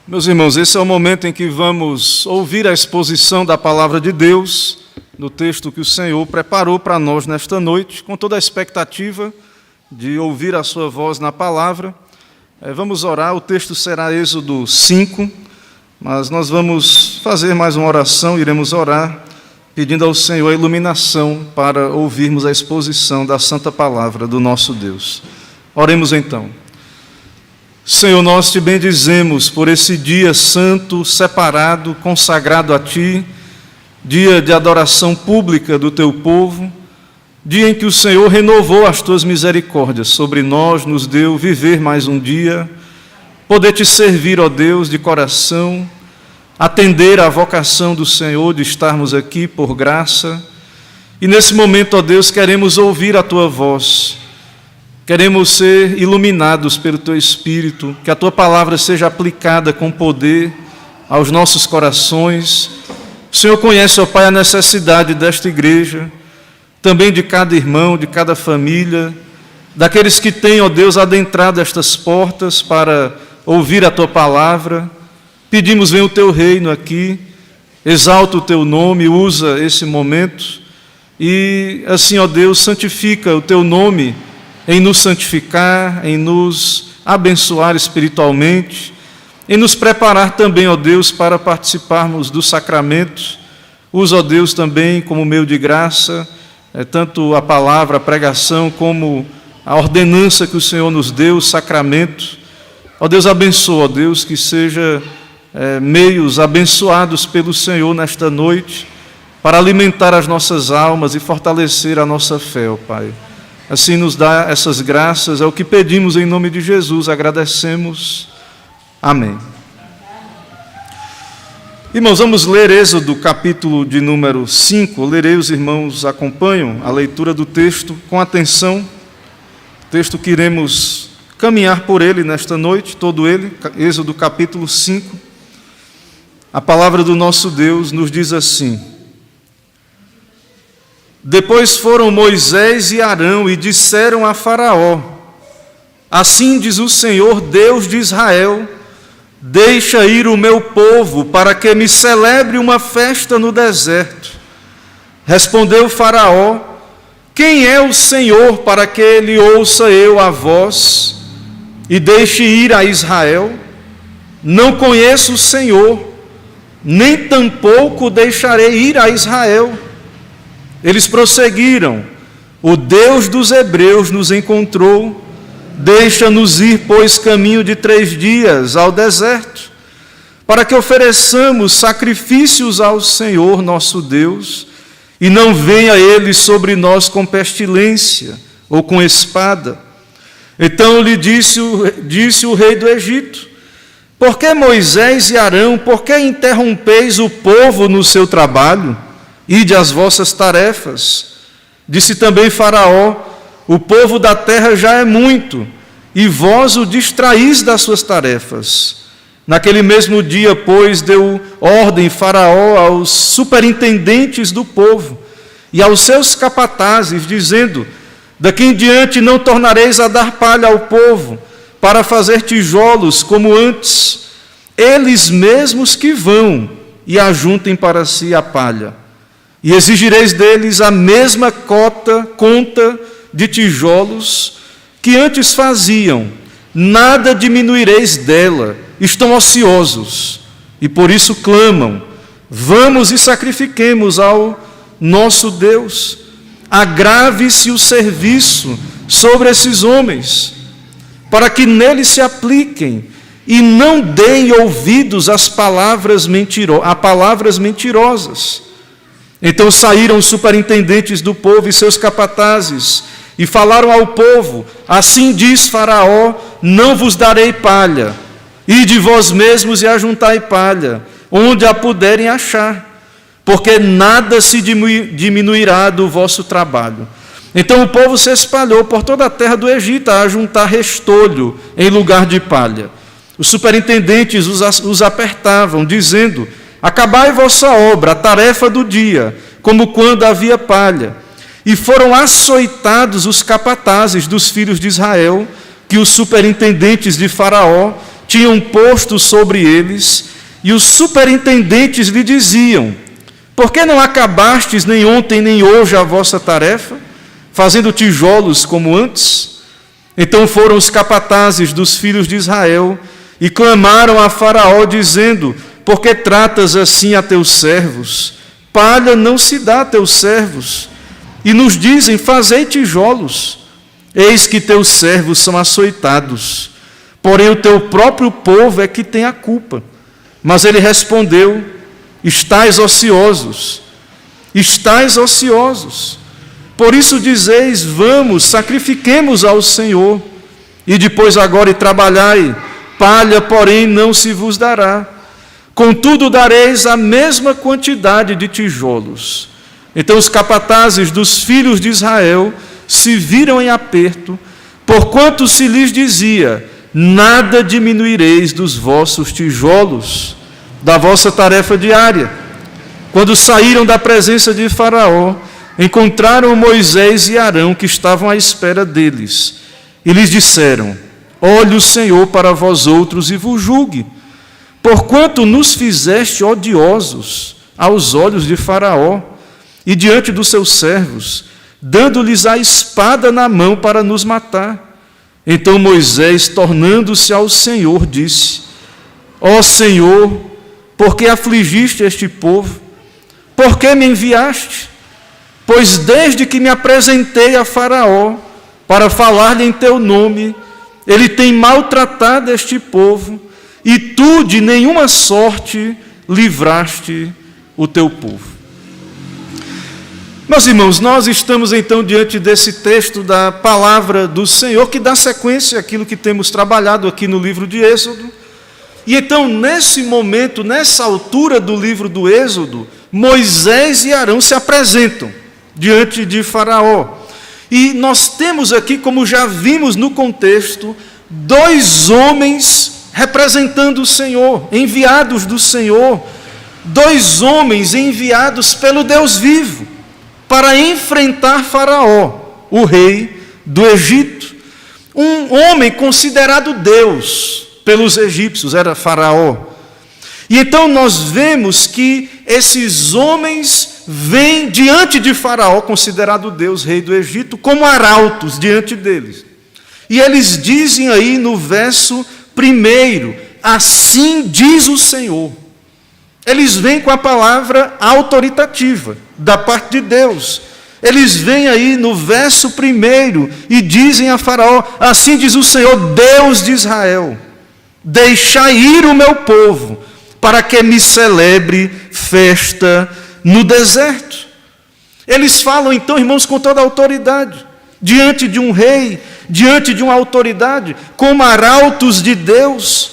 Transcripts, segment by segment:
Meus irmãos, esse é o momento em que vamos ouvir a exposição da palavra de Deus, no texto que o Senhor preparou para nós nesta noite, com toda a expectativa de ouvir a sua voz na palavra. Vamos orar, o texto será Êxodo 5, mas nós vamos fazer mais uma oração, iremos orar, pedindo ao Senhor a iluminação para ouvirmos a exposição da santa palavra do nosso Deus. Oremos então. Senhor, nós te bendizemos por esse dia santo, separado, consagrado a Ti, dia de adoração pública do Teu povo, dia em que o Senhor renovou as Tuas misericórdias sobre nós, nos deu viver mais um dia, poder Te servir, ó Deus, de coração, atender à vocação do Senhor de estarmos aqui por graça, e nesse momento, ó Deus, queremos ouvir a Tua voz. Queremos ser iluminados pelo Teu Espírito, que a Tua palavra seja aplicada com poder aos nossos corações. O Senhor conhece, ó Pai, a necessidade desta igreja, também de cada irmão, de cada família, daqueles que têm, ó Deus, adentrado estas portas para ouvir a Tua palavra. Pedimos, vem o Teu reino aqui, exalta o Teu nome, usa esse momento e assim, ó Deus, santifica o Teu nome em nos santificar, em nos abençoar espiritualmente, em nos preparar também, ó Deus, para participarmos dos sacramentos. Usa, ó Deus, também como meio de graça, tanto a palavra, a pregação, como a ordenança que o Senhor nos deu, os sacramentos. Ó Deus, abençoa, ó Deus, que seja meios abençoados pelo Senhor nesta noite, para alimentar as nossas almas e fortalecer a nossa fé, ó Pai. Assim nos dá essas graças, é o que pedimos em nome de Jesus, agradecemos. Amém. Irmãos, vamos ler Êxodo, capítulo de número 5. Lerei, os irmãos acompanham a leitura do texto com atenção. Texto que iremos caminhar por ele nesta noite, todo ele, Êxodo, capítulo 5. A palavra do nosso Deus nos diz assim: Depois foram Moisés e Arão e disseram a Faraó: Assim diz o Senhor, Deus de Israel, deixa ir o meu povo para que me celebre uma festa no deserto. Respondeu Faraó: Quem é o Senhor para que ele ouça eu a voz e deixe ir a Israel? Não conheço o Senhor, nem tampouco deixarei ir a Israel. Eles prosseguiram: O Deus dos hebreus nos encontrou, deixa-nos ir, pois, caminho de 3 dias ao deserto, para que ofereçamos sacrifícios ao Senhor nosso Deus, e não venha Ele sobre nós com pestilência ou com espada. Então lhe disse o rei do Egito: Por que Moisés e Arão, por que interrompeis o povo no seu trabalho? Ide às vossas tarefas. Disse também Faraó: O povo da terra já é muito, e vós o distraís das suas tarefas. Naquele mesmo dia, pois, deu ordem Faraó aos superintendentes do povo e aos seus capatazes, dizendo: Daqui em diante não tornareis a dar palha ao povo, para fazer tijolos como antes. Eles mesmos que vão e ajuntem para si a palha. E exigireis deles a mesma conta de tijolos que antes faziam, nada diminuireis dela, estão ociosos, e por isso clamam: Vamos e sacrifiquemos ao nosso Deus. Agrave-se o serviço sobre esses homens, para que neles se apliquem, e não deem ouvidos às palavras mentirosas. Então saíram os superintendentes do povo e seus capatazes, e falaram ao povo: Assim diz Faraó, não vos darei palha, ide vós mesmos e ajuntai palha, onde a puderem achar, porque nada se diminuirá do vosso trabalho. Então o povo se espalhou por toda a terra do Egito a ajuntar restolho em lugar de palha. Os superintendentes os apertavam, dizendo: Acabai vossa obra, a tarefa do dia, como quando havia palha. E foram açoitados os capatazes dos filhos de Israel, que os superintendentes de Faraó tinham posto sobre eles, e os superintendentes lhe diziam: por que não acabastes nem ontem nem hoje a vossa tarefa, fazendo tijolos como antes? Então foram os capatazes dos filhos de Israel e clamaram a Faraó, dizendo: por que tratas assim a teus servos? Palha não se dá a teus servos. E nos dizem: fazei tijolos. Eis que teus servos são açoitados, porém o teu próprio povo é que tem a culpa. Mas ele respondeu: estais ociosos, estais ociosos. Por isso dizeis: vamos, sacrifiquemos ao Senhor, e depois agora e trabalhai, palha, porém, não se vos dará. Contudo, dareis a mesma quantidade de tijolos. Então os capatazes dos filhos de Israel se viram em aperto, porquanto se lhes dizia: nada diminuireis dos vossos tijolos, da vossa tarefa diária. Quando saíram da presença de Faraó, encontraram Moisés e Arão, que estavam à espera deles, e lhes disseram: olhe o Senhor para vós outros e vos julgue, porquanto nos fizeste odiosos aos olhos de Faraó e diante dos seus servos, dando-lhes a espada na mão para nos matar. Então Moisés, tornando-se ao Senhor, disse: ó Senhor, por que afligiste este povo? Por que me enviaste? Pois desde que me apresentei a Faraó para falar-lhe em teu nome, ele tem maltratado este povo, e tu de nenhuma sorte livraste o teu povo. Meus irmãos, nós estamos então diante desse texto da palavra do Senhor, que dá sequência àquilo que temos trabalhado aqui no livro de Êxodo. E então, nesse momento, nessa altura do livro do Êxodo, Moisés e Arão se apresentam diante de Faraó. E nós temos aqui, como já vimos no contexto, dois homens representando o Senhor, enviados do Senhor, dois homens enviados pelo Deus vivo, para enfrentar Faraó, o rei do Egito. Um homem considerado Deus pelos egípcios, era Faraó. E então nós vemos que esses homens vêm diante de Faraó, considerado Deus, rei do Egito, como arautos diante deles. E eles dizem aí no verso 1, assim diz o Senhor. Eles vêm com a palavra autoritativa da parte de Deus. Eles vêm aí no verso 1 e dizem a Faraó: assim diz o Senhor, Deus de Israel, deixai ir o meu povo, para que me celebre festa no deserto. Eles falam então, irmãos, com toda a autoridade, diante de um rei, diante de uma autoridade, como arautos de Deus.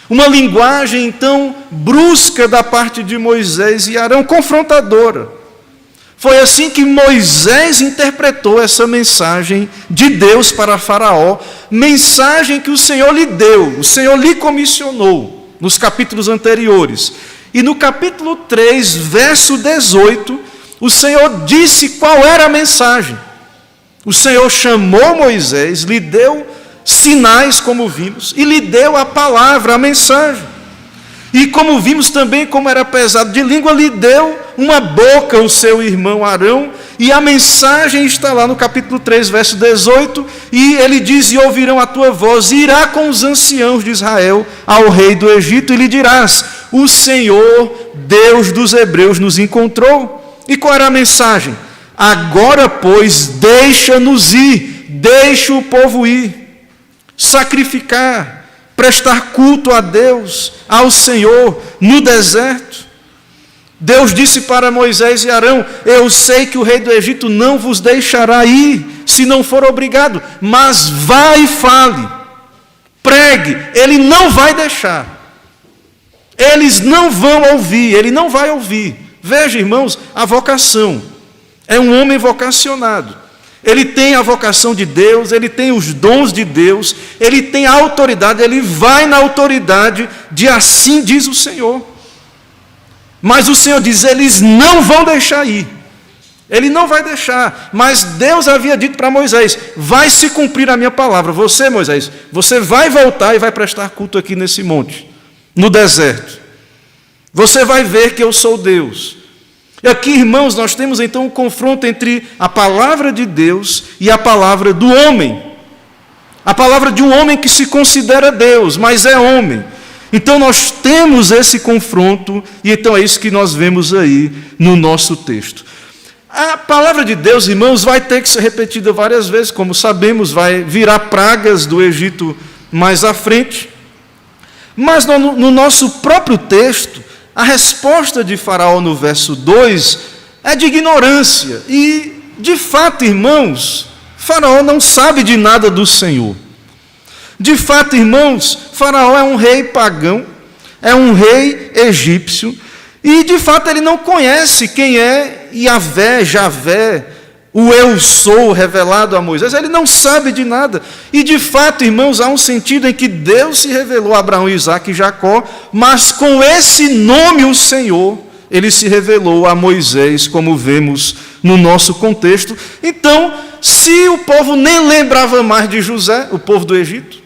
Uma linguagem, então, brusca da parte de Moisés e Arão, confrontadora. Foi assim que Moisés interpretou essa mensagem de Deus para Faraó, mensagem que o Senhor lhe deu, o Senhor lhe comissionou nos capítulos anteriores. E no capítulo 3, verso 18, o Senhor disse qual era a mensagem. O Senhor chamou Moisés, lhe deu sinais, como vimos, e lhe deu a palavra, a mensagem. E como vimos também, como era pesado de língua, lhe deu uma boca o seu irmão Arão, e a mensagem está lá no capítulo 3, verso 18, e ele diz: e ouvirão a tua voz, e irá com os anciãos de Israel ao rei do Egito, e lhe dirás: o Senhor, Deus dos hebreus, nos encontrou. E qual era a mensagem? Agora, pois, deixa-nos ir, deixa o povo ir, sacrificar, prestar culto a Deus, ao Senhor, no deserto. Deus disse para Moisés e Arão: eu sei que o rei do Egito não vos deixará ir, se não for obrigado, mas vá e fale, pregue, ele não vai deixar. Eles não vão ouvir, ele não vai ouvir. Veja, irmãos, a vocação. É um homem vocacionado. Ele tem a vocação de Deus, ele tem os dons de Deus, ele tem a autoridade, ele vai na autoridade de assim diz o Senhor. Mas o Senhor diz: eles não vão deixar ir. Ele não vai deixar, mas Deus havia dito para Moisés: vai se cumprir a minha palavra. Você, Moisés, você vai voltar e vai prestar culto aqui nesse monte, no deserto. Você vai ver que eu sou Deus. E aqui, irmãos, nós temos então um confronto entre a palavra de Deus e a palavra do homem. A palavra de um homem que se considera Deus, mas é homem. Então nós temos esse confronto, e então é isso que nós vemos aí no nosso texto. A palavra de Deus, irmãos, vai ter que ser repetida várias vezes, como sabemos, vai virar pragas do Egito mais à frente. Mas no nosso próprio texto, a resposta de Faraó no verso 2 é de ignorância. E, de fato, irmãos, Faraó não sabe de nada do Senhor. De fato, irmãos, Faraó é um rei pagão, é um rei egípcio, e, de fato, ele não conhece quem é Yahvé, Javé, o eu sou revelado a Moisés. Ele não sabe de nada. E, de fato, irmãos, há um sentido em que Deus se revelou a Abraão, Isaque e Jacó, mas com esse nome, o Senhor, ele se revelou a Moisés, como vemos no nosso contexto. Então, se o povo nem lembrava mais de José, o povo do Egito,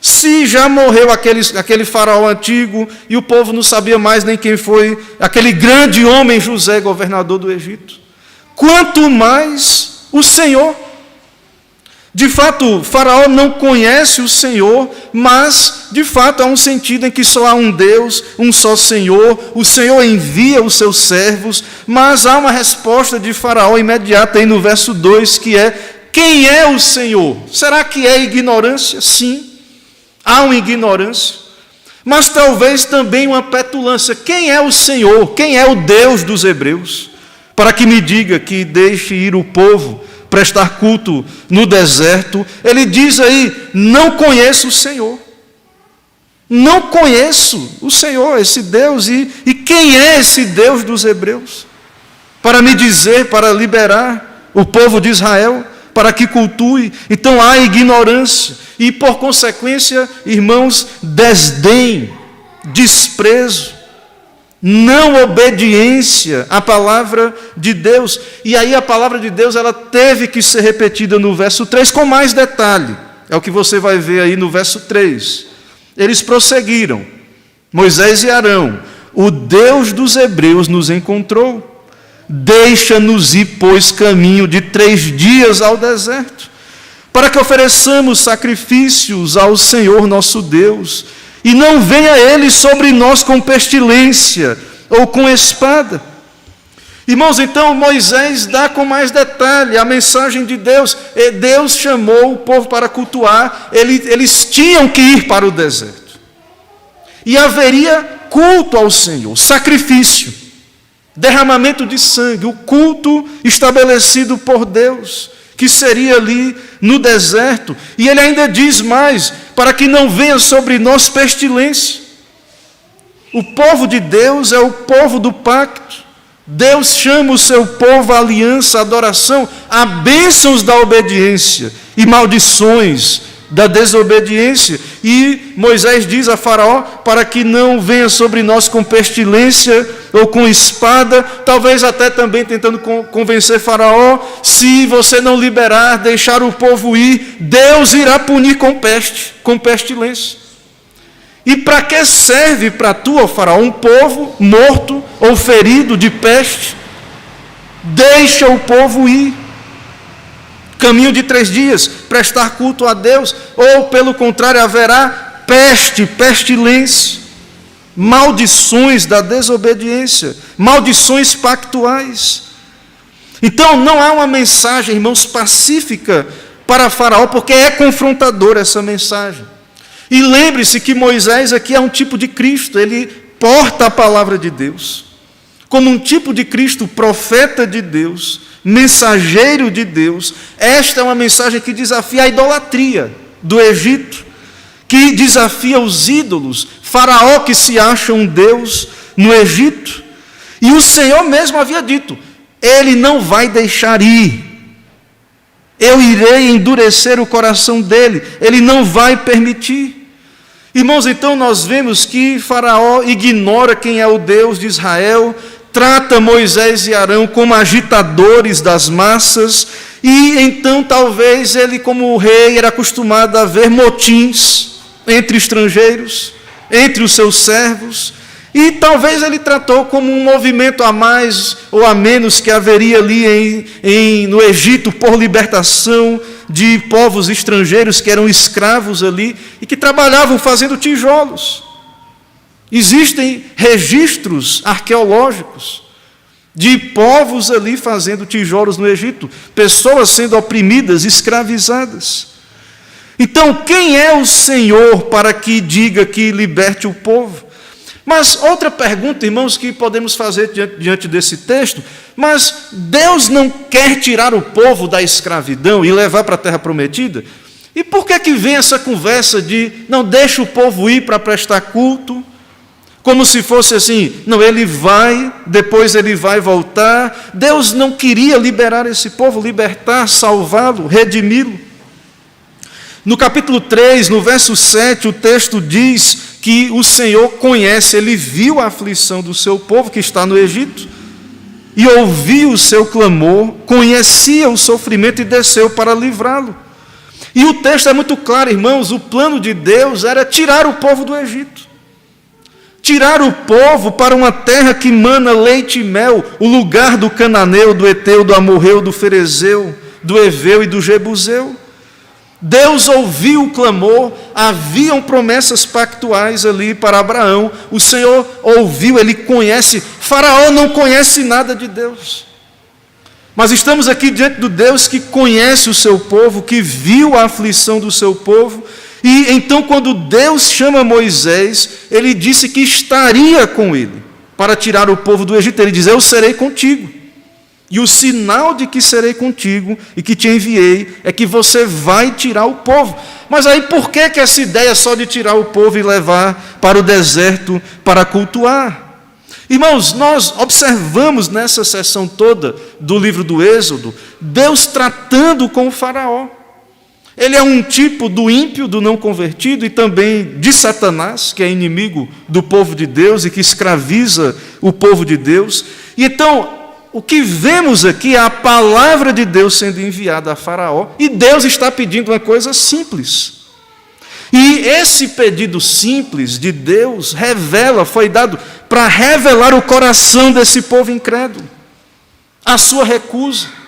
se já morreu aquele faraó antigo e o povo não sabia mais nem quem foi aquele grande homem José, governador do Egito, quanto mais o Senhor. De fato, Faraó não conhece o Senhor, mas, de fato, há um sentido em que só há um Deus, um só Senhor, o Senhor envia os seus servos, mas há uma resposta de Faraó imediata aí no verso 2, que é: quem é o Senhor? Será que é ignorância? Sim, há uma ignorância, mas talvez também uma petulância. Quem é o Senhor? Quem é o Deus dos hebreus? Para que me diga que deixe ir o povo prestar culto no deserto. Ele diz aí: não conheço o Senhor. Não conheço o Senhor, esse Deus. E quem é esse Deus dos hebreus? Para me dizer, para liberar o povo de Israel, para que cultue. Então há ignorância. E por consequência, irmãos, desdém, desprezo, não obediência à palavra de Deus. E aí a palavra de Deus, ela teve que ser repetida no verso 3 com mais detalhe. É o que você vai ver aí no verso 3. Eles prosseguiram: Moisés e Arão, o Deus dos hebreus nos encontrou. Deixa-nos ir, pois, caminho de 3 dias ao deserto, para que ofereçamos sacrifícios ao Senhor nosso Deus, e não venha Ele sobre nós com pestilência ou com espada. Irmãos, então Moisés dá com mais detalhe a mensagem de Deus. Deus chamou o povo para cultuar, eles tinham que ir para o deserto. E haveria culto ao Senhor, sacrifício, derramamento de sangue, o culto estabelecido por Deus, que seria ali no deserto. E ele ainda diz mais: para que não venha sobre nós pestilência. O povo de Deus é o povo do pacto. Deus chama o seu povo à aliança, à adoração, a bênçãos da obediência e maldições da desobediência. E Moisés diz a Faraó: para que não venha sobre nós com pestilência ou com espada, talvez até também tentando convencer Faraó: se você não liberar, deixar o povo ir, Deus irá punir com peste, com pestilência. E para que serve para tu, ó Faraó, um povo morto ou ferido de peste? Deixa o povo ir. Caminho de 3 dias, prestar culto a Deus, ou pelo contrário, haverá peste, pestilência, maldições da desobediência, maldições pactuais. Então não há uma mensagem, irmãos, pacífica para Faraó, porque é confrontadora essa mensagem. E lembre-se que Moisés aqui é um tipo de Cristo, ele porta a palavra de Deus, como um tipo de Cristo, profeta de Deus, mensageiro de Deus. Esta é uma mensagem que desafia a idolatria do Egito, que desafia os ídolos. Faraó, que se acha um Deus no Egito. E o Senhor mesmo havia dito: Ele não vai deixar ir. Eu irei endurecer o coração dele. Ele não vai permitir. Irmãos, então nós vemos que Faraó ignora quem é o Deus de Israel, trata Moisés e Arão como agitadores das massas, e então talvez ele, como rei, era acostumado a ver motins entre estrangeiros, entre os seus servos, e talvez ele tratou como um movimento a mais ou a menos que haveria ali no Egito por libertação de povos estrangeiros que eram escravos ali e que trabalhavam fazendo tijolos. Existem registros arqueológicos de povos ali fazendo tijolos no Egito, pessoas sendo oprimidas, escravizadas. Então, quem é o Senhor para que diga que liberte o povo? Mas outra pergunta, irmãos, que podemos fazer diante desse texto: mas Deus não quer tirar o povo da escravidão e levar para a terra prometida? E por que vem essa conversa de não deixa o povo ir para prestar culto? Como se fosse assim, não, ele vai, depois ele vai voltar. Deus não queria liberar esse povo, libertar, salvá-lo, redimi-lo. No capítulo 3, no verso 7, o texto diz que o Senhor conhece, ele viu a aflição do seu povo que está no Egito, e ouviu o seu clamor, conhecia o sofrimento e desceu para livrá-lo. E o texto é muito claro, irmãos, o plano de Deus era tirar o povo do Egito. Tirar o povo para uma terra que mana leite e mel, o lugar do cananeu, do eteu, do amorreu, do ferezeu, do eveu e do jebuseu. Deus ouviu o clamor, haviam promessas pactuais ali para Abraão, o Senhor ouviu, ele conhece. Faraó não conhece nada de Deus, mas estamos aqui diante do Deus que conhece o seu povo, que viu a aflição do seu povo. E então, quando Deus chama Moisés, ele disse que estaria com ele para tirar o povo do Egito. Ele diz: eu serei contigo, e o sinal de que serei contigo e que te enviei é que você vai tirar o povo. Mas aí por que essa ideia só de tirar o povo e levar para o deserto para cultuar? Irmãos, nós observamos nessa sessão toda do livro do Êxodo, Deus tratando com o faraó. Ele é um tipo do ímpio, do não convertido, e também de Satanás, que é inimigo do povo de Deus e que escraviza o povo de Deus. E então, o que vemos aqui é a palavra de Deus sendo enviada a Faraó, e Deus está pedindo uma coisa simples. E esse pedido simples de Deus foi dado para revelar o coração desse povo incrédulo, a sua recusa.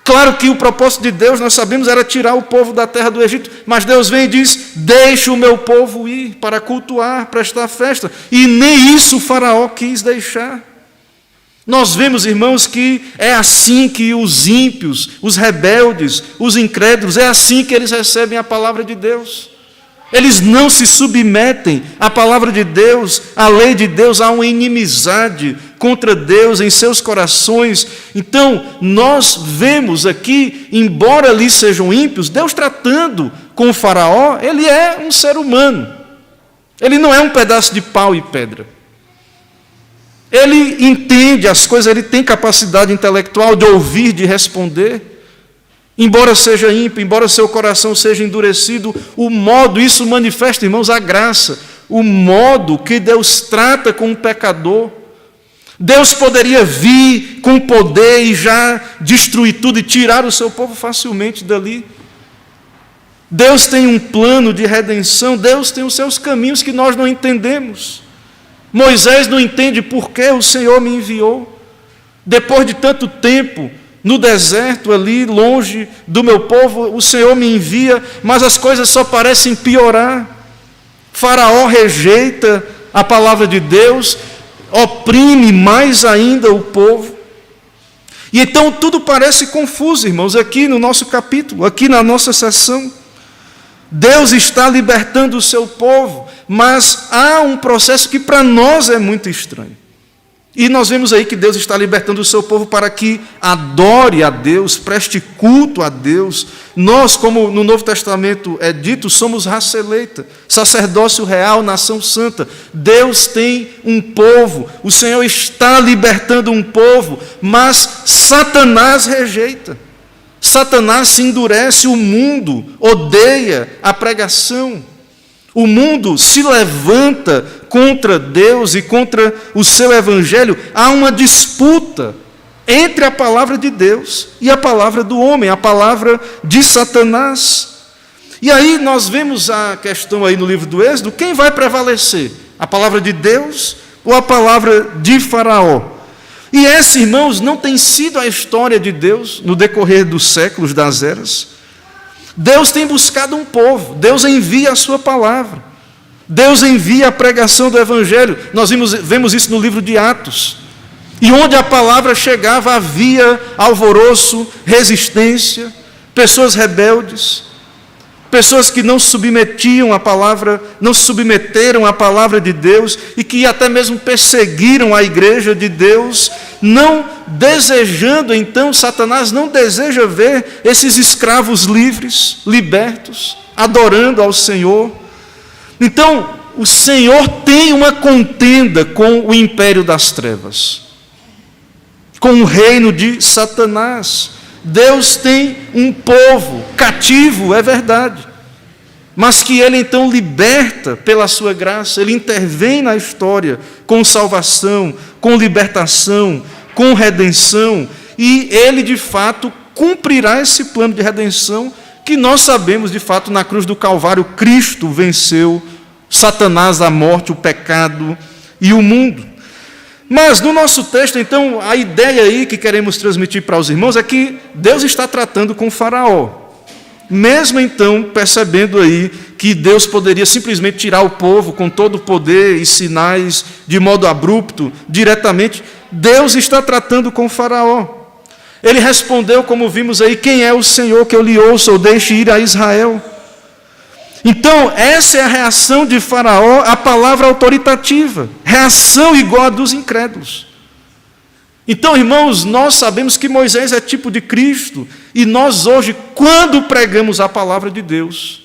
Claro que o propósito de Deus, nós sabemos, era tirar o povo da terra do Egito, mas Deus vem e diz: deixa o meu povo ir para cultuar, prestar festa, e nem isso o faraó quis deixar. Nós vemos, irmãos, que é assim que os ímpios, os rebeldes, os incrédulos, é assim que eles recebem a palavra de Deus. Eles não se submetem à palavra de Deus, à lei de Deus, há uma inimizade contra Deus em seus corações. Então, nós vemos aqui, embora ali sejam ímpios, Deus tratando com o faraó, ele é um ser humano. Ele não é um pedaço de pau e pedra. Ele entende as coisas, ele tem capacidade intelectual de ouvir, de responder. Embora seja ímpio, embora seu coração seja endurecido, o modo, isso manifesta, irmãos, a graça, o modo que Deus trata com o pecador. Deus poderia vir com poder e já destruir tudo e tirar o seu povo facilmente dali. Deus tem um plano de redenção, Deus tem os seus caminhos que nós não entendemos. Moisés não entende por que o Senhor me enviou. Depois de tanto tempo, no deserto ali, longe do meu povo, o Senhor me envia, mas as coisas só parecem piorar. Faraó rejeita a palavra de Deus, oprime mais ainda o povo. E então tudo parece confuso, irmãos, aqui no nosso capítulo, aqui na nossa sessão. Deus está libertando o seu povo, mas há um processo que para nós é muito estranho. E nós vemos aí que Deus está libertando o seu povo para que adore a Deus, preste culto a Deus. Nós, como no Novo Testamento é dito, somos raça eleita, sacerdócio real, nação santa. Deus tem um povo, o Senhor está libertando um povo, mas Satanás rejeita. Satanás se endurece, o mundo odeia a pregação. O mundo se levanta contra Deus e contra o seu evangelho, há uma disputa entre a palavra de Deus e a palavra do homem, a palavra de Satanás. E aí nós vemos a questão aí no livro do Êxodo, quem vai prevalecer? A palavra de Deus ou a palavra de Faraó? E essa, irmãos, não tem sido a história de Deus no decorrer dos séculos, das eras. Deus tem buscado um povo, Deus envia a sua palavra, Deus envia a pregação do evangelho. Nós vemos isso no livro de Atos. E onde a palavra chegava havia alvoroço, resistência, pessoas rebeldes, pessoas que não submetiam a palavra, não se submeteram à palavra de Deus e que até mesmo perseguiram a igreja de Deus, não desejando, então, Satanás não deseja ver esses escravos livres, libertos, adorando ao Senhor. Então, o Senhor tem uma contenda com o império das trevas, com o reino de Satanás. Deus tem um povo cativo, é verdade, mas que Ele então liberta pela sua graça, Ele intervém na história com salvação, com libertação, com redenção, e Ele de fato cumprirá esse plano de redenção que nós sabemos de fato na cruz do Calvário. Cristo venceu Satanás, a morte, o pecado e o mundo. Mas no nosso texto, então, a ideia aí que queremos transmitir para os irmãos é que Deus está tratando com Faraó. Mesmo então, percebendo aí que Deus poderia simplesmente tirar o povo com todo o poder e sinais de modo abrupto, diretamente, Deus está tratando com Faraó. Ele respondeu, como vimos aí, quem é o Senhor que eu lhe ouço ou deixe ir a Israel? Então, essa é a reação de Faraó à palavra autoritativa, reação igual a dos incrédulos. Então, irmãos, nós sabemos que Moisés é tipo de Cristo, e nós hoje, quando pregamos a palavra de Deus,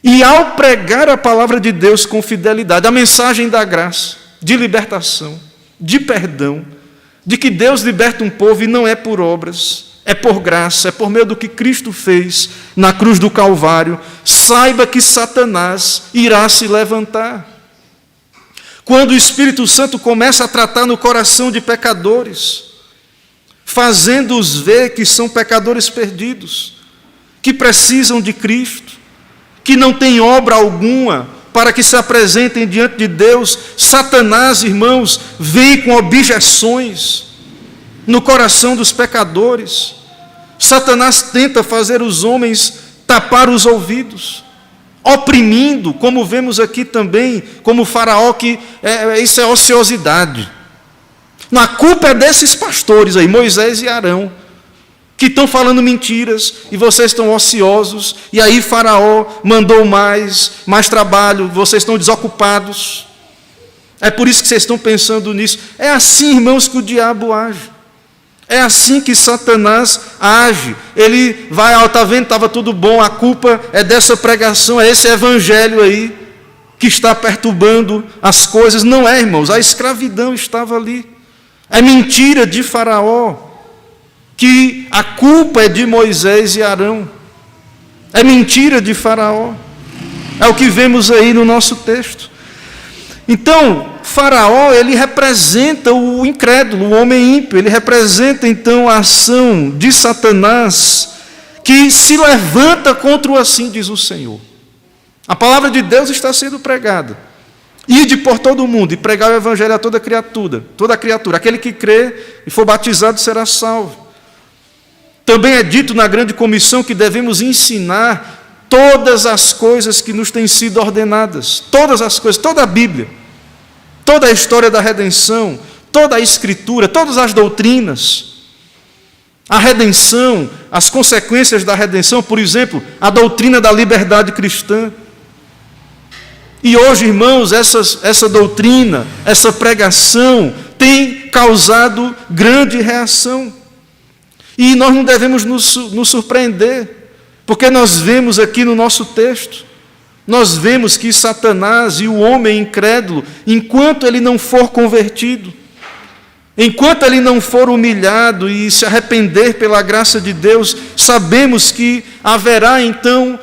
e ao pregar a palavra de Deus com fidelidade, a mensagem da graça, de libertação, de perdão, de que Deus liberta um povo e não é por obras, é por graça, é por meio do que Cristo fez na cruz do Calvário, saiba que Satanás irá se levantar. Quando o Espírito Santo começa a tratar no coração de pecadores, fazendo-os ver que são pecadores perdidos, que precisam de Cristo, que não têm obra alguma para que se apresentem diante de Deus, Satanás, irmãos, vem com objeções no coração dos pecadores. Satanás tenta fazer os homens tapar os ouvidos, oprimindo, como vemos aqui também, como Faraó, que isso é ociosidade. A culpa é desses pastores aí, Moisés e Arão, que estão falando mentiras e vocês estão ociosos, e aí Faraó mandou mais trabalho, vocês estão desocupados. É por isso que vocês estão pensando nisso. É assim, irmãos, que o diabo age. É assim que Satanás age. Ele vai, está vendo, estava tudo bom, a culpa é dessa pregação, é esse evangelho aí que está perturbando as coisas. Não é, irmãos, a escravidão estava ali. É mentira de Faraó que a culpa é de Moisés e Arão. É mentira de Faraó. É o que vemos aí no nosso texto. Então, Faraó, ele representa o incrédulo, o homem ímpio, ele representa então a ação de Satanás, que se levanta contra o assim diz o Senhor. A palavra de Deus está sendo pregada. Ide por todo o mundo e pregar o evangelho a toda criatura, aquele que crê e for batizado será salvo. Também é dito na grande comissão que devemos ensinar todas as coisas que nos têm sido ordenadas, todas as coisas, toda a Bíblia, toda a história da redenção, toda a Escritura, todas as doutrinas, a redenção, as consequências da redenção, por exemplo, a doutrina da liberdade cristã. E hoje, irmãos, essa doutrina, essa pregação tem causado grande reação. E nós não devemos nos surpreender, porque nós vemos aqui no nosso texto, nós vemos que Satanás e o homem incrédulo, enquanto ele não for convertido, Enquanto ele não for humilhado e se arrepender pela graça de Deus, sabemos que haverá então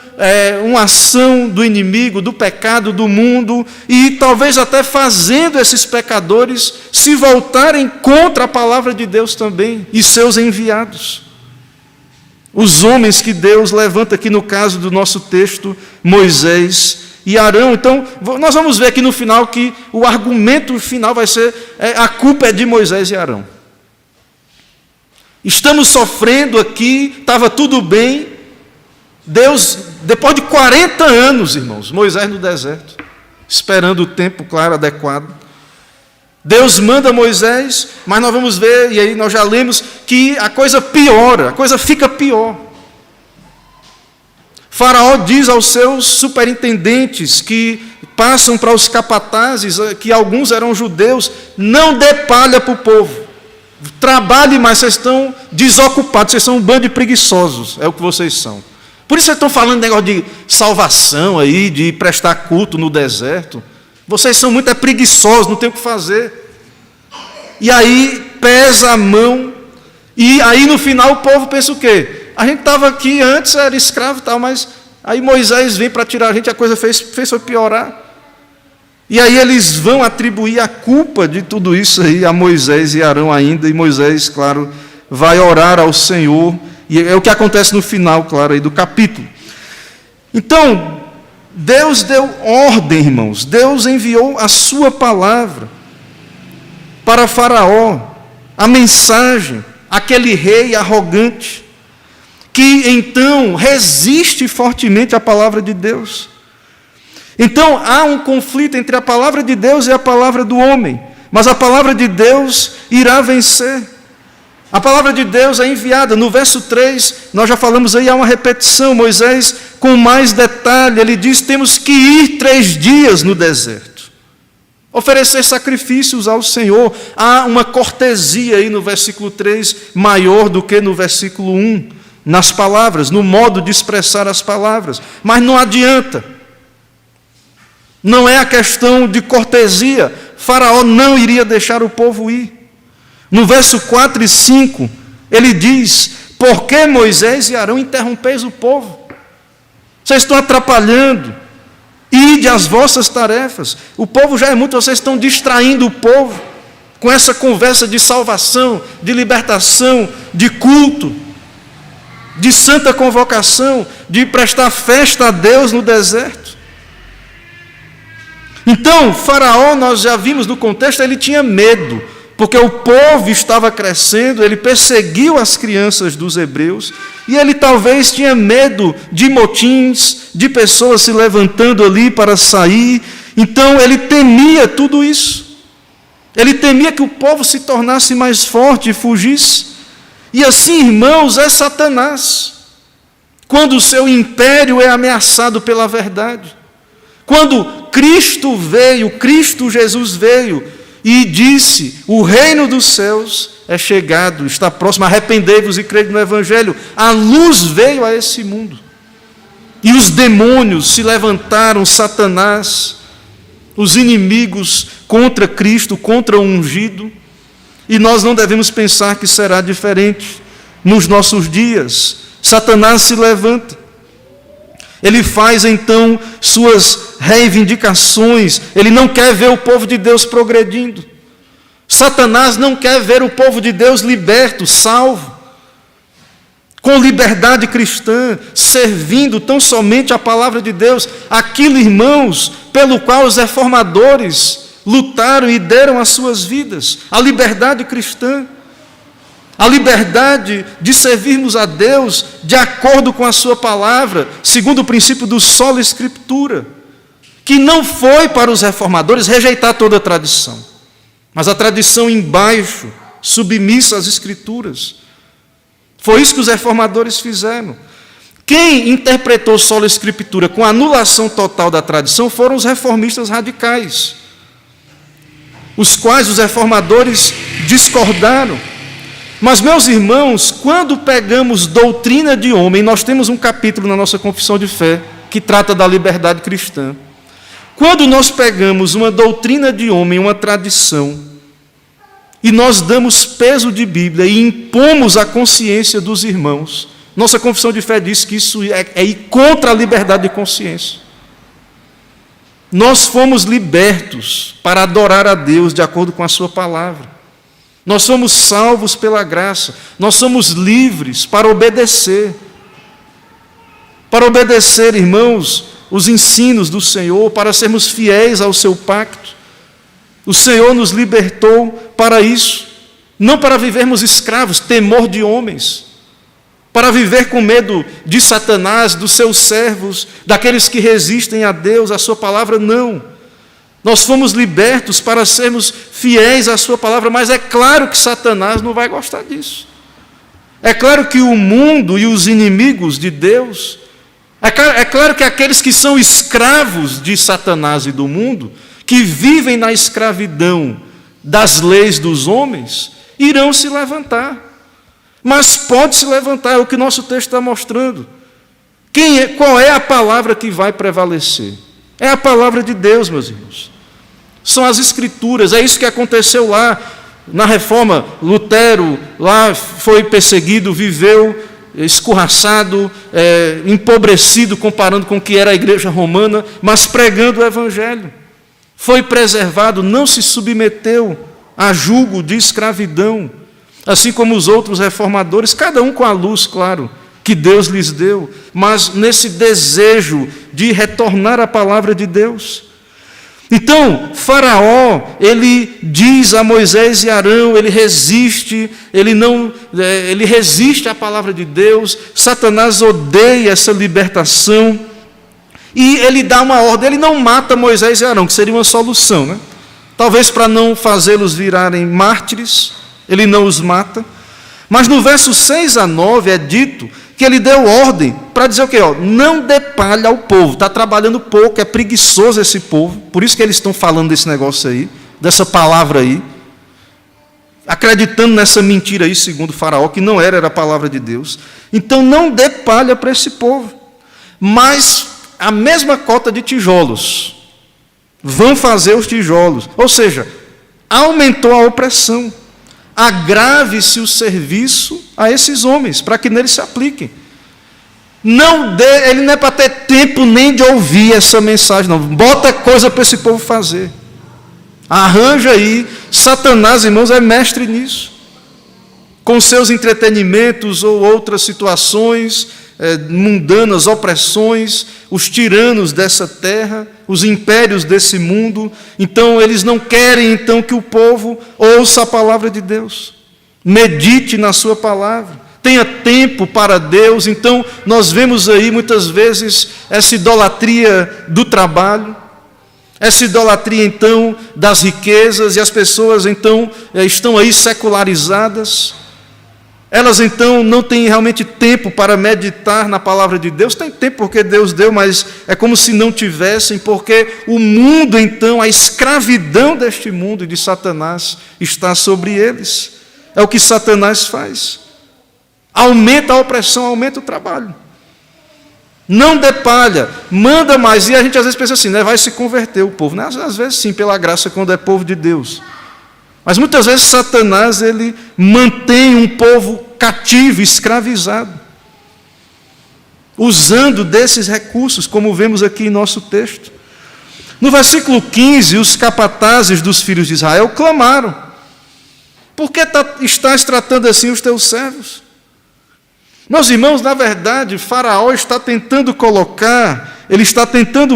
uma ação do inimigo, do pecado, do mundo, e talvez até fazendo esses pecadores se voltarem contra a palavra de Deus também e seus enviados. Os homens que Deus levanta aqui no caso do nosso texto, Moisés e Arão. Então, nós vamos ver aqui no final que o argumento final vai ser a culpa é de Moisés e Arão. Estamos sofrendo aqui, estava tudo bem. Deus, depois de 40 anos, irmãos, Moisés no deserto, esperando o tempo, claro, adequado. Deus manda Moisés, mas nós vamos ver, e aí nós já lemos, que a coisa piora, a coisa fica pior. Faraó diz aos seus superintendentes que passam para os capatazes, que alguns eram judeus, não dê palha para o povo. Trabalhe mais, vocês estão desocupados, vocês são um bando de preguiçosos, é o que vocês são. Por isso vocês estão falando de negócio de salvação aí, de prestar culto no deserto. Vocês são muito preguiçosos, não tem o que fazer. E aí pesa a mão, e aí no final o povo pensa o quê? A gente estava aqui antes, era escravo e tal, mas aí Moisés vem para tirar a gente, a coisa fez foi piorar. E aí eles vão atribuir a culpa de tudo isso aí a Moisés e Arão ainda, e Moisés, claro, vai orar ao Senhor, e é o que acontece no final, claro, aí do capítulo. Então, Deus deu ordem, irmãos, Deus enviou a sua palavra para Faraó, a mensagem, aquele rei arrogante, que então resiste fortemente à palavra de Deus. Então há um conflito entre a palavra de Deus e a palavra do homem, mas a palavra de Deus irá vencer. A palavra de Deus é enviada. No verso 3, nós já falamos aí, há uma repetição. Moisés, com mais detalhe, ele diz: temos que ir 3 dias no deserto, oferecer sacrifícios ao Senhor. Há uma cortesia aí no versículo 3, maior do que no versículo 1, nas palavras, no modo de expressar as palavras. Mas não adianta. Não é a questão de cortesia. Faraó não iria deixar o povo ir. No verso 4 e 5, ele diz: por que Moisés e Arão interrompeis o povo? Vocês estão atrapalhando. Ide às vossas tarefas. O povo já é muito, vocês estão distraindo o povo com essa conversa de salvação, de libertação, de culto, de santa convocação, de prestar festa a Deus no deserto. Então, Faraó, nós já vimos no contexto, ele tinha medo, porque o povo estava crescendo, ele perseguiu as crianças dos hebreus, e ele talvez tinha medo de motins, de pessoas se levantando ali para sair. Então ele temia tudo isso. Ele temia que o povo se tornasse mais forte e fugisse. E assim, irmãos, é Satanás, quando o seu império é ameaçado pela verdade. Quando Cristo veio, Cristo Jesus veio e disse: o reino dos céus é chegado, está próximo, arrependei-vos e crede no Evangelho. A luz veio a esse mundo. E os demônios se levantaram, Satanás, os inimigos contra Cristo, contra o ungido. E nós não devemos pensar que será diferente nos nossos dias. Satanás se levanta. Ele faz então suas reivindicações. Ele não quer ver o povo de Deus progredindo. Satanás não quer ver o povo de Deus liberto, salvo, com liberdade cristã, servindo tão somente a palavra de Deus. Aquilo, irmãos, pelo qual os reformadores lutaram e deram as suas vidas. A liberdade cristã. A liberdade de servirmos a Deus de acordo com a sua palavra, segundo o princípio do sola escritura, que não foi para os reformadores rejeitar toda a tradição, mas a tradição embaixo, submissa às escrituras. Foi isso que os reformadores fizeram. Quem interpretou sola escritura com anulação total da tradição foram os reformistas radicais, os quais os reformadores discordaram. Mas, meus irmãos, quando pegamos doutrina de homem, nós temos um capítulo na nossa confissão de fé que trata da liberdade cristã. Quando nós pegamos uma doutrina de homem, uma tradição, e nós damos peso de Bíblia e impomos a consciência dos irmãos, nossa confissão de fé diz que isso é ir contra a liberdade de consciência. Nós fomos libertos para adorar a Deus de acordo com a sua palavra. Nós somos salvos pela graça. Nós somos livres para obedecer. Para obedecer, irmãos, os ensinos do Senhor, para sermos fiéis ao seu pacto. O Senhor nos libertou para isso, não para vivermos escravos, temor de homens, para viver com medo de Satanás, dos seus servos, daqueles que resistem a Deus, a sua palavra, não. Nós fomos libertos para sermos fiéis à sua palavra, mas é claro que Satanás não vai gostar disso. É claro que o mundo e os inimigos de Deus, é claro que aqueles que são escravos de Satanás e do mundo, que vivem na escravidão das leis dos homens, irão se levantar. Mas pode se levantar, é o que nosso texto está mostrando. Qual é a palavra que vai prevalecer? É a palavra de Deus, meus irmãos. São as Escrituras, é isso que aconteceu lá na Reforma. Lutero lá foi perseguido, viveu escorraçado, empobrecido, comparando com o que era a igreja romana, mas pregando o Evangelho. Foi preservado, não se submeteu a julgo de escravidão, assim como os outros reformadores, cada um com a luz, claro, que Deus lhes deu, mas nesse desejo de retornar à palavra de Deus. Então, Faraó, ele diz a Moisés e Arão, ele resiste à palavra de Deus, Satanás odeia essa libertação, e ele dá uma ordem, ele não mata Moisés e Arão, que seria uma solução, né? Talvez para não fazê-los virarem mártires, ele não os mata, mas no verso 6 a 9 é dito que ele deu ordem para dizer o quê? Não dê palha ao povo, está trabalhando pouco, é preguiçoso esse povo, por isso que eles estão falando desse negócio aí, dessa palavra aí, acreditando nessa mentira aí, segundo Faraó, que não era a palavra de Deus. Então não dê palha para esse povo, mas a mesma cota de tijolos, vão fazer os tijolos, ou seja, aumentou a opressão. Agrave-se o serviço a esses homens, para que neles se apliquem. Ele não é para ter tempo nem de ouvir essa mensagem, não. Bota coisa para esse povo fazer. Arranja aí. Satanás, irmãos, é mestre nisso. Com seus entretenimentos ou outras situações mundanas, opressões, os tiranos dessa terra, os impérios desse mundo. Então, eles não querem que o povo ouça a palavra de Deus, medite na sua palavra, tenha tempo para Deus. Então, nós vemos aí, muitas vezes, essa idolatria do trabalho, essa idolatria, então, das riquezas, e as pessoas, então, estão aí secularizadas. Elas, então, não têm realmente tempo para meditar na palavra de Deus. Tem tempo porque Deus deu, mas é como se não tivessem, porque o mundo, então, a escravidão deste mundo e de Satanás está sobre eles. É o que Satanás faz. Aumenta a opressão, aumenta o trabalho. Não dê palha, manda mais. E a gente às vezes pensa assim, né, vai se converter o povo. Às vezes sim, pela graça, quando é povo de Deus. Mas muitas vezes Satanás, ele mantém um povo cativo, escravizado, usando desses recursos, como vemos aqui em nosso texto. No versículo 15, os capatazes dos filhos de Israel clamaram: por que estás tratando assim os teus servos? Meus irmãos, na verdade, Faraó está tentando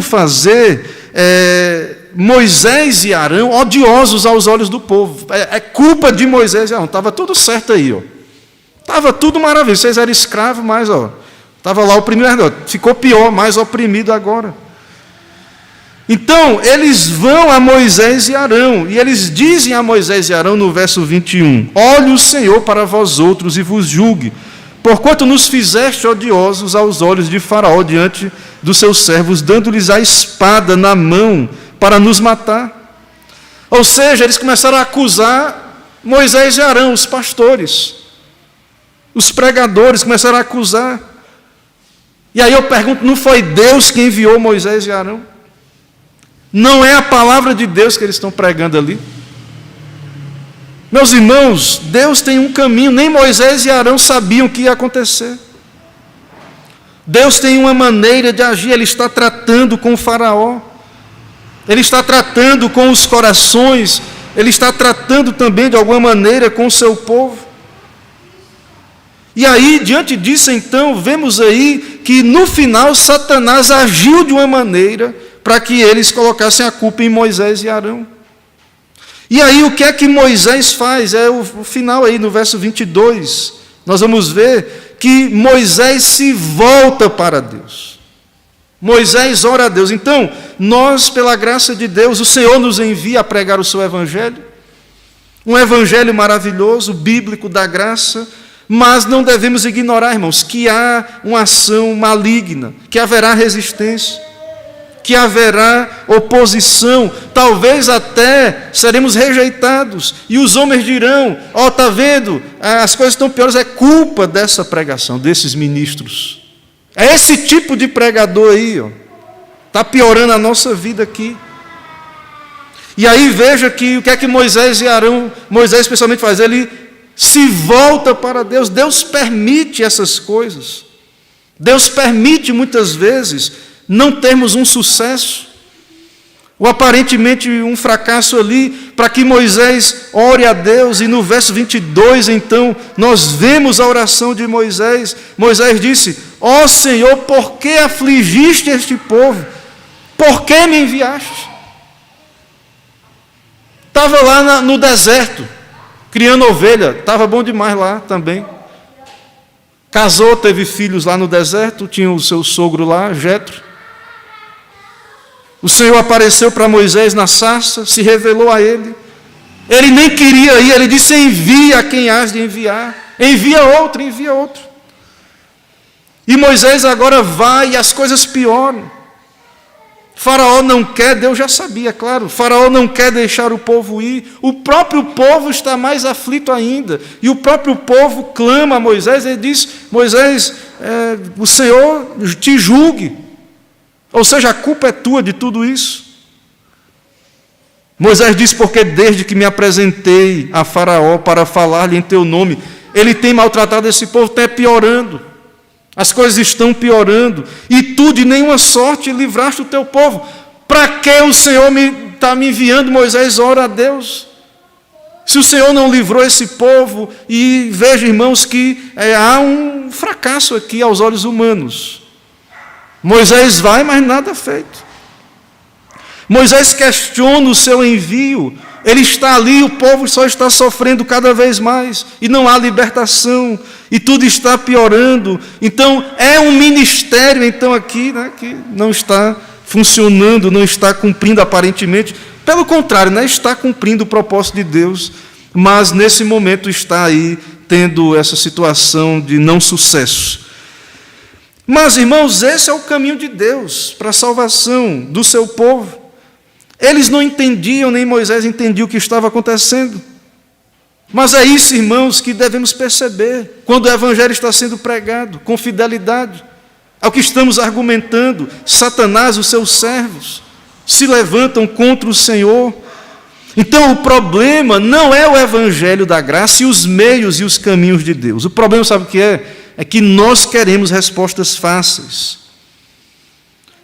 fazer Moisés e Arão odiosos aos olhos do povo. É culpa de Moisés e Arão. Estava tudo certo aí, estava tudo maravilhoso. Vocês eram escravos, mas estava lá oprimido, ficou pior, mais oprimido agora. Então, eles vão a Moisés e Arão, e eles dizem a Moisés e Arão no verso 21, olhe o Senhor para vós outros e vos julgue, porquanto nos fizeste odiosos aos olhos de Faraó diante dos seus servos, dando-lhes a espada na mão para nos matar. Ou seja, eles começaram a acusar Moisés e Arão, os pastores, os pregadores começaram a acusar. E aí eu pergunto, não foi Deus que enviou Moisés e Arão? Não é a palavra de Deus que eles estão pregando ali? Meus irmãos, Deus tem um caminho, nem Moisés e Arão sabiam o que ia acontecer. Deus tem uma maneira de agir, Ele está tratando com o faraó, Ele está tratando com os corações, Ele está tratando também de alguma maneira com o seu povo. E aí, diante disso, então, vemos aí que no final Satanás agiu de uma maneira para que eles colocassem a culpa em Moisés e Arão. E aí, o que é que Moisés faz? É o final aí, no verso 22. Nós vamos ver que Moisés se volta para Deus. Moisés ora a Deus. Então, nós, pela graça de Deus, o Senhor nos envia a pregar o seu evangelho. Um evangelho maravilhoso, bíblico, da graça. Mas não devemos ignorar, irmãos, que há uma ação maligna, que haverá resistência, que haverá oposição, talvez até seremos rejeitados, e os homens dirão: ó, está vendo, as coisas estão piores, é culpa dessa pregação, desses ministros. É esse tipo de pregador aí, ó, está piorando a nossa vida aqui. E aí veja que o que é que Moisés e Arão, Moisés especialmente faz, ele se volta para Deus. Deus permite essas coisas. Deus permite muitas vezes não termos um sucesso, ou aparentemente um fracasso ali, para que Moisés ore a Deus. E no verso 22, então, nós vemos a oração de Moisés. Moisés disse: ó Senhor, por que afligiste este povo? Por que me enviaste? Estava lá no deserto, criando ovelha, estava bom demais lá também. Casou, teve filhos lá no deserto, tinha o seu sogro lá, Jetro. O Senhor apareceu para Moisés na sarça, se revelou a ele. Ele nem queria ir, ele disse: envia quem has de enviar. Envia outro. E Moisés agora vai e as coisas pioram. Faraó não quer, Deus já sabia, claro. Faraó não quer deixar o povo ir. O próprio povo está mais aflito ainda. E o próprio povo clama a Moisés. Ele diz: Moisés, o Senhor te julgue. Ou seja, a culpa é tua de tudo isso. Moisés diz: porque desde que me apresentei a Faraó para falar-lhe em teu nome, ele tem maltratado esse povo, está piorando. As coisas estão piorando, e tu de nenhuma sorte livraste o teu povo. Para que o Senhor está me enviando? Moisés ora a Deus. Se o Senhor não livrou esse povo, e veja, irmãos, que há um fracasso aqui aos olhos humanos. Moisés vai, mas nada feito. Moisés questiona o seu envio. Ele está ali, o povo só está sofrendo cada vez mais, e não há libertação, e tudo está piorando. Então, é um ministério, então, aqui, né, que não está funcionando, não está cumprindo aparentemente. Pelo contrário, né, está cumprindo o propósito de Deus, mas nesse momento está aí tendo essa situação de não sucesso. Mas, irmãos, esse é o caminho de Deus para a salvação do seu povo. Eles não entendiam, nem Moisés entendia o que estava acontecendo. Mas é isso, irmãos, que devemos perceber quando o evangelho está sendo pregado com fidelidade ao que estamos argumentando. Satanás, os seus servos, se levantam contra o Senhor. Então o problema não é o evangelho da graça e os meios e os caminhos de Deus. O problema, sabe o que é? É que nós queremos respostas fáceis.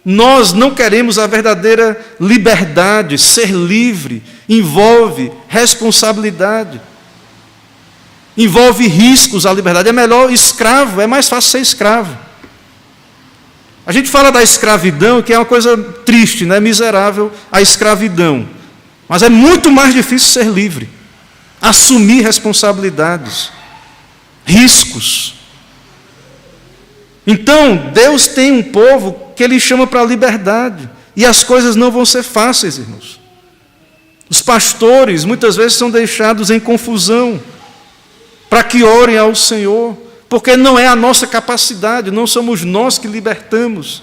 Nós não queremos a verdadeira liberdade. Ser livre envolve responsabilidade, envolve riscos à liberdade. É melhor escravo, é mais fácil ser escravo. A gente fala da escravidão, que é uma coisa triste, né? Miserável a escravidão. Mas é muito mais difícil ser livre, assumir responsabilidades, riscos. Então, Deus tem um povo que Ele chama para a liberdade, e as coisas não vão ser fáceis, irmãos. Os pastores muitas vezes são deixados em confusão para que orem ao Senhor, porque não é a nossa capacidade, não somos nós que libertamos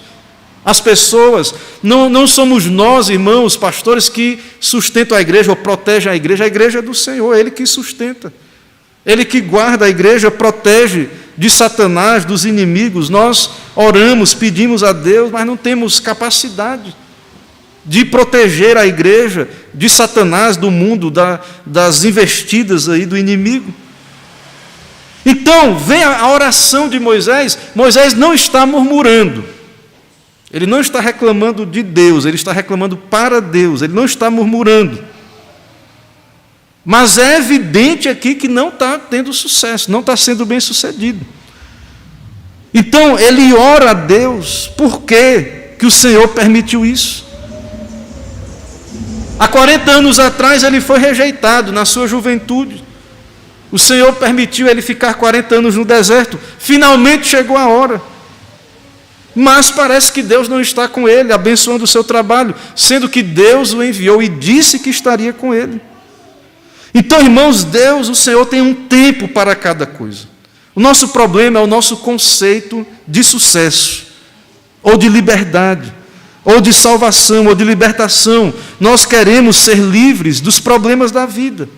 as pessoas, não somos nós, irmãos, pastores, que sustentam a igreja ou protegem a igreja é do Senhor, é Ele que sustenta, Ele que guarda a igreja, protege de Satanás, dos inimigos. Nós oramos, pedimos a Deus, mas não temos capacidade. de proteger a igreja de Satanás, do mundo, das investidas aí do inimigo. Então, vem a oração de Moisés. Moisés não está murmurando. Ele não está reclamando de Deus, ele está reclamando para Deus, ele não está murmurando. Mas é evidente aqui que não está tendo sucesso, não está sendo bem sucedido. Então, ele ora a Deus, por que o Senhor permitiu isso? Há 40 anos atrás ele foi rejeitado na sua juventude. O Senhor permitiu ele ficar 40 anos no deserto. Finalmente chegou a hora. Mas parece que Deus não está com ele, abençoando o seu trabalho, sendo que Deus o enviou e disse que estaria com ele. Então, irmãos, Deus, o Senhor, tem um tempo para cada coisa. O nosso problema é o nosso conceito de sucesso, ou de liberdade, ou de salvação, ou de libertação. Nós queremos ser livres dos problemas da vida,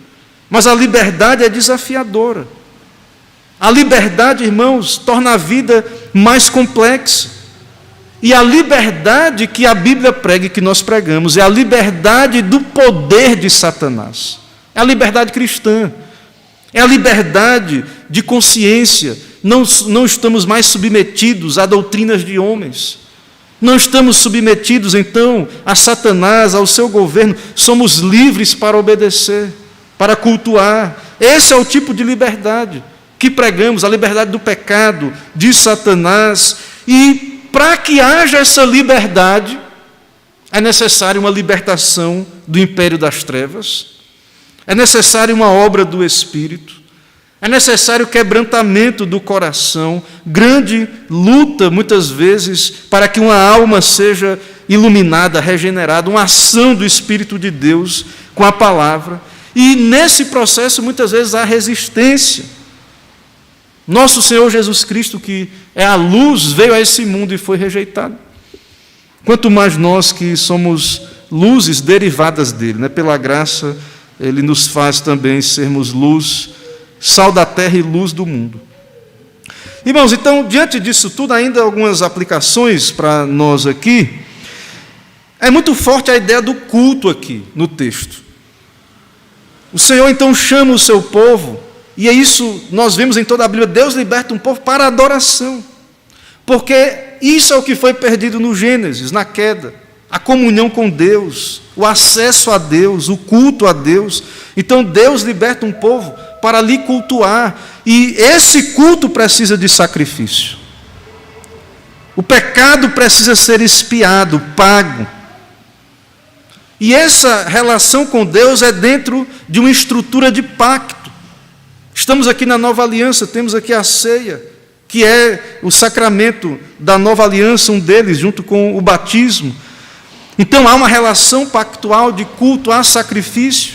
mas a liberdade é desafiadora. A liberdade, irmãos, torna a vida mais complexa. E a liberdade que a Bíblia prega e que nós pregamos é a liberdade do poder de Satanás. É a liberdade cristã. É a liberdade de consciência. Não estamos mais submetidos a doutrinas de homens. Não estamos submetidos, então, a Satanás, ao seu governo. Somos livres para obedecer, para cultuar. Esse é o tipo de liberdade que pregamos, a liberdade do pecado, de Satanás. E para que haja essa liberdade, é necessária uma libertação do império das trevas, é necessária uma obra do Espírito, é necessário quebrantamento do coração, grande luta, muitas vezes, para que uma alma seja iluminada, regenerada, uma ação do Espírito de Deus com a palavra. E nesse processo, muitas vezes, há resistência. Nosso Senhor Jesus Cristo, que é a luz, veio a esse mundo e foi rejeitado. Quanto mais nós que somos luzes derivadas dele, né? Pela graça, ele nos faz também sermos luz, sal da terra e luz do mundo. Irmãos, então, diante disso tudo, ainda algumas aplicações para nós aqui. É muito forte a ideia do culto aqui no texto. O Senhor, então, chama o seu povo, e é isso nós vemos em toda a Bíblia, Deus liberta um povo para a adoração, porque isso é o que foi perdido no Gênesis, na queda, a comunhão com Deus, o acesso a Deus, o culto a Deus. Então Deus liberta um povo para lhe cultuar, e esse culto precisa de sacrifício. O pecado precisa ser expiado, pago. E essa relação com Deus é dentro de uma estrutura de pacto. Estamos aqui na nova aliança, temos aqui a ceia, que é o sacramento da nova aliança, um deles, junto com o batismo. Então há uma relação pactual de culto a sacrifício,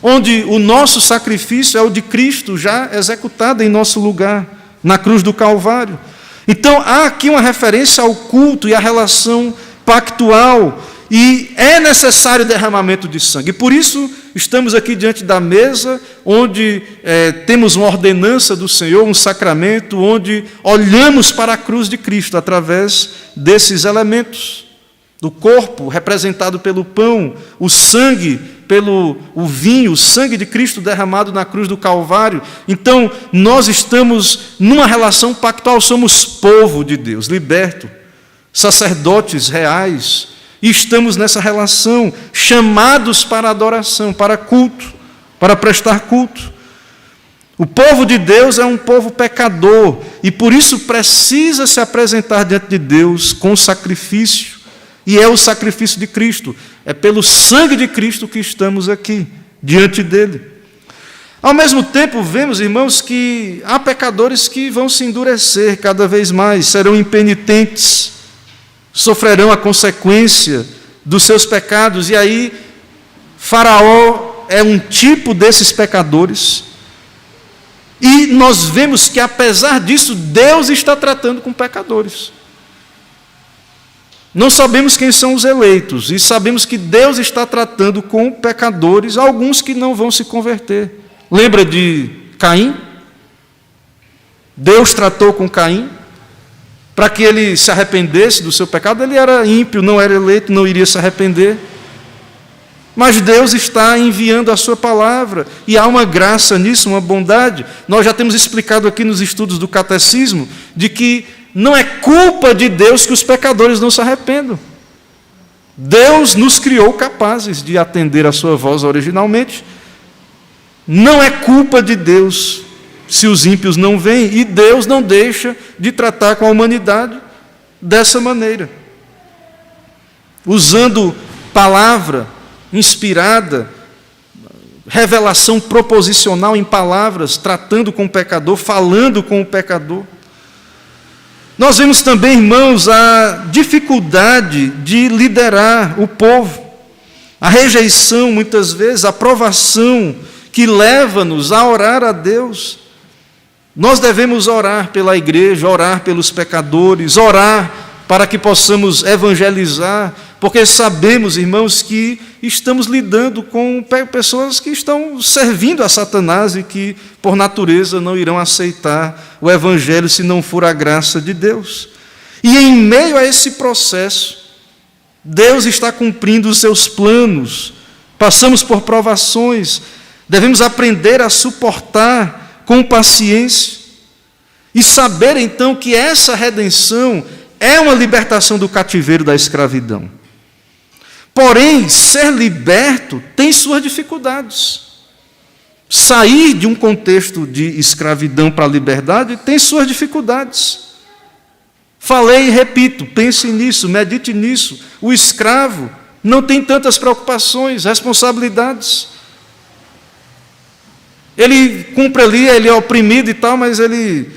onde o nosso sacrifício é o de Cristo já executado em nosso lugar, na cruz do Calvário. Então há aqui uma referência ao culto e à relação pactual, e é necessário derramamento de sangue. E por isso estamos aqui diante da mesa, onde temos uma ordenança do Senhor, um sacramento, onde olhamos para a cruz de Cristo através desses elementos. Do corpo representado pelo pão, o sangue pelo o vinho, o sangue de Cristo derramado na cruz do Calvário. Então, nós estamos numa relação pactual, somos povo de Deus, liberto, sacerdotes reais, e estamos nessa relação, chamados para adoração, para culto, para prestar culto. O povo de Deus é um povo pecador, e por isso precisa se apresentar diante de Deus com sacrifício, e é o sacrifício de Cristo, é pelo sangue de Cristo que estamos aqui, diante dele. Ao mesmo tempo, vemos, irmãos, que há pecadores que vão se endurecer cada vez mais, serão impenitentes, sofrerão a consequência dos seus pecados, e aí Faraó é um tipo desses pecadores, e nós vemos que, apesar disso, Deus está tratando com pecadores. Não sabemos quem são os eleitos, e sabemos que Deus está tratando com pecadores, alguns que não vão se converter. Lembra de Caim? Deus tratou com Caim para que ele se arrependesse do seu pecado. Ele era ímpio, não era eleito, não iria se arrepender. Mas Deus está enviando a sua palavra, e há uma graça nisso, uma bondade. Nós já temos explicado aqui nos estudos do catecismo, de que não é culpa de Deus que os pecadores não se arrependam. Deus nos criou capazes de atender a sua voz originalmente. Não é culpa de Deus se os ímpios não vêm, e Deus não deixa de tratar com a humanidade dessa maneira. Usando palavra inspirada, revelação proposicional em palavras, tratando com o pecador, falando com o pecador. Nós vemos também, irmãos, a dificuldade de liderar o povo, a rejeição, muitas vezes, a provação que leva-nos a orar a Deus. Nós devemos orar pela igreja, orar pelos pecadores, orar para que possamos evangelizar, porque sabemos, irmãos, que estamos lidando com pessoas que estão servindo a Satanás e que, por natureza, não irão aceitar o evangelho se não for a graça de Deus. E em meio a esse processo, Deus está cumprindo os seus planos. Passamos por provações, devemos aprender a suportar com paciência e saber, então, que essa redenção é uma libertação do cativeiro da escravidão. Porém, ser liberto tem suas dificuldades. Sair de um contexto de escravidão para a liberdade tem suas dificuldades. Falei e repito, pense nisso, medite nisso. O escravo não tem tantas preocupações, responsabilidades. Ele cumpre ali, ele é oprimido e tal, mas ele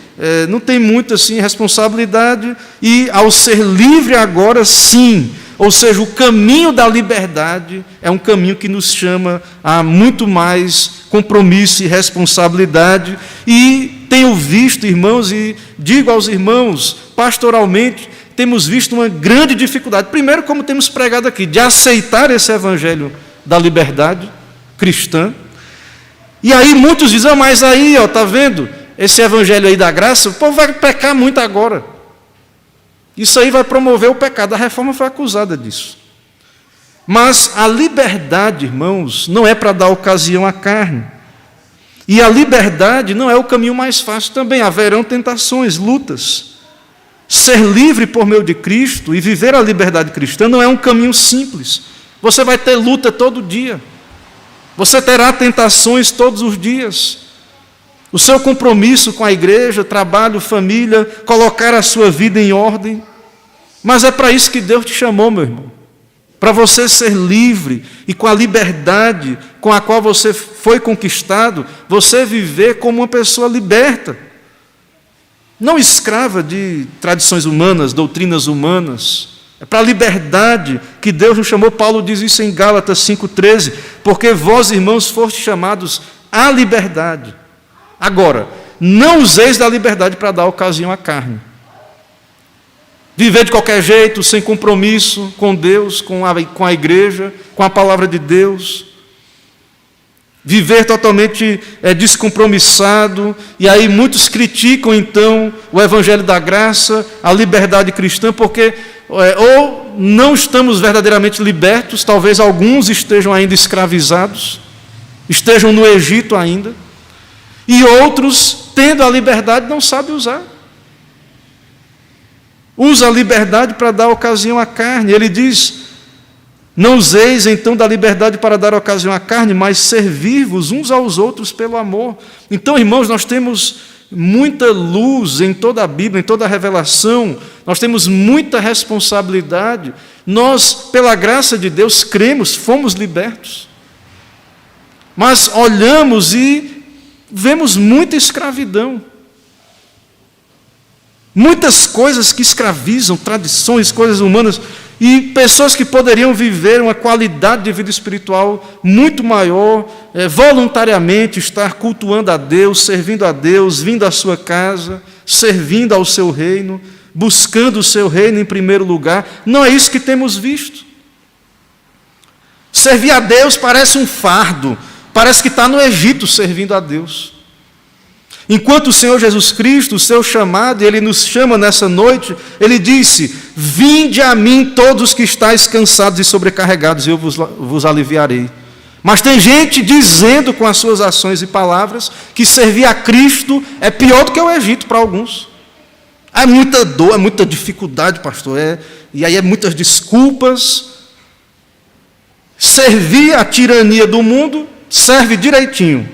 não tem muito assim responsabilidade. E ao ser livre agora, sim. Ou seja, o caminho da liberdade é um caminho que nos chama a muito mais compromisso e responsabilidade. E tenho visto, irmãos, e digo aos irmãos, pastoralmente, temos visto uma grande dificuldade. Primeiro, como temos pregado aqui, de aceitar esse evangelho da liberdade cristã. E aí muitos dizem, mas aí, está vendo, esse evangelho aí da graça, o povo vai pecar muito agora. Isso aí vai promover o pecado. A reforma foi acusada disso. Mas a liberdade, irmãos, não é para dar ocasião à carne. E a liberdade não é o caminho mais fácil também. Haverão tentações, lutas. Ser livre por meio de Cristo e viver a liberdade cristã não é um caminho simples. Você vai ter luta todo dia. Você terá tentações todos os dias. O seu compromisso com a igreja, trabalho, família, colocar a sua vida em ordem. Mas é para isso que Deus te chamou, meu irmão. Para você ser livre e com a liberdade com a qual você foi conquistado, você viver como uma pessoa liberta. Não escrava de tradições humanas, doutrinas humanas. É para a liberdade que Deus nos chamou. Paulo diz isso em Gálatas 5,13. Porque vós, irmãos, fostes chamados à liberdade. Agora, não useis da liberdade para dar ocasião à carne. Viver de qualquer jeito, sem compromisso com Deus, com a igreja, com a palavra de Deus. Viver totalmente descompromissado. E aí muitos criticam, então, o evangelho da graça, a liberdade cristã, porque ou não estamos verdadeiramente libertos, talvez alguns estejam ainda escravizados, estejam no Egito ainda. E outros, tendo a liberdade, não sabem usar. Usa a liberdade para dar ocasião à carne. Ele diz, não useis então da liberdade para dar ocasião à carne, mas servir-vos uns aos outros pelo amor. Então, irmãos, nós temos muita luz em toda a Bíblia, em toda a revelação. Nós temos muita responsabilidade. Nós, pela graça de Deus, cremos, fomos libertos. Mas olhamos e vemos muita escravidão. Muitas coisas que escravizam, tradições, coisas humanas, e pessoas que poderiam viver uma qualidade de vida espiritual muito maior, voluntariamente estar cultuando a Deus, servindo a Deus, vindo à sua casa, servindo ao seu reino, buscando o seu reino em primeiro lugar. Não é isso que temos visto. Servir a Deus parece um fardo, parece que está no Egito servindo a Deus. Enquanto o Senhor Jesus Cristo, o seu chamado, e Ele nos chama nessa noite, Ele disse: vinde a mim todos os que estáis cansados e sobrecarregados, e eu vos aliviarei. Mas tem gente dizendo com as suas ações e palavras que servir a Cristo é pior do que o Egito para alguns. É muita dor, é muita dificuldade, pastor, e aí é muitas desculpas. Servir a tirania do mundo serve direitinho,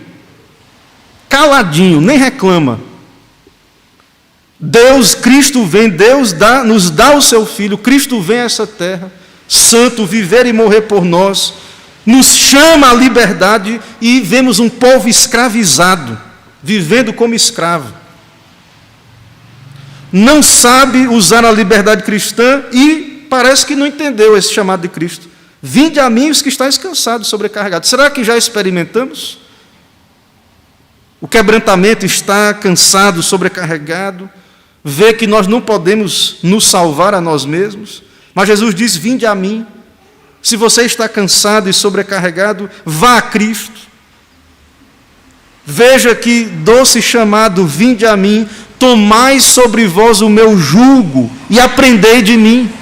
caladinho, nem reclama. Deus, Cristo vem, Deus nos dá o seu Filho, Cristo vem a essa terra, santo, viver e morrer por nós, nos chama à liberdade e vemos um povo escravizado, vivendo como escravo. Não sabe usar a liberdade cristã e parece que não entendeu esse chamado de Cristo. Vinde a mim os que estáis cansados e sobrecarregados. Será que já experimentamos? O quebrantamento, está cansado, sobrecarregado, vê que nós não podemos nos salvar a nós mesmos, mas Jesus diz: vinde a mim. Se você está cansado e sobrecarregado, vá a Cristo. Veja que doce chamado: vinde a mim, tomai sobre vós o meu jugo e aprendei de mim.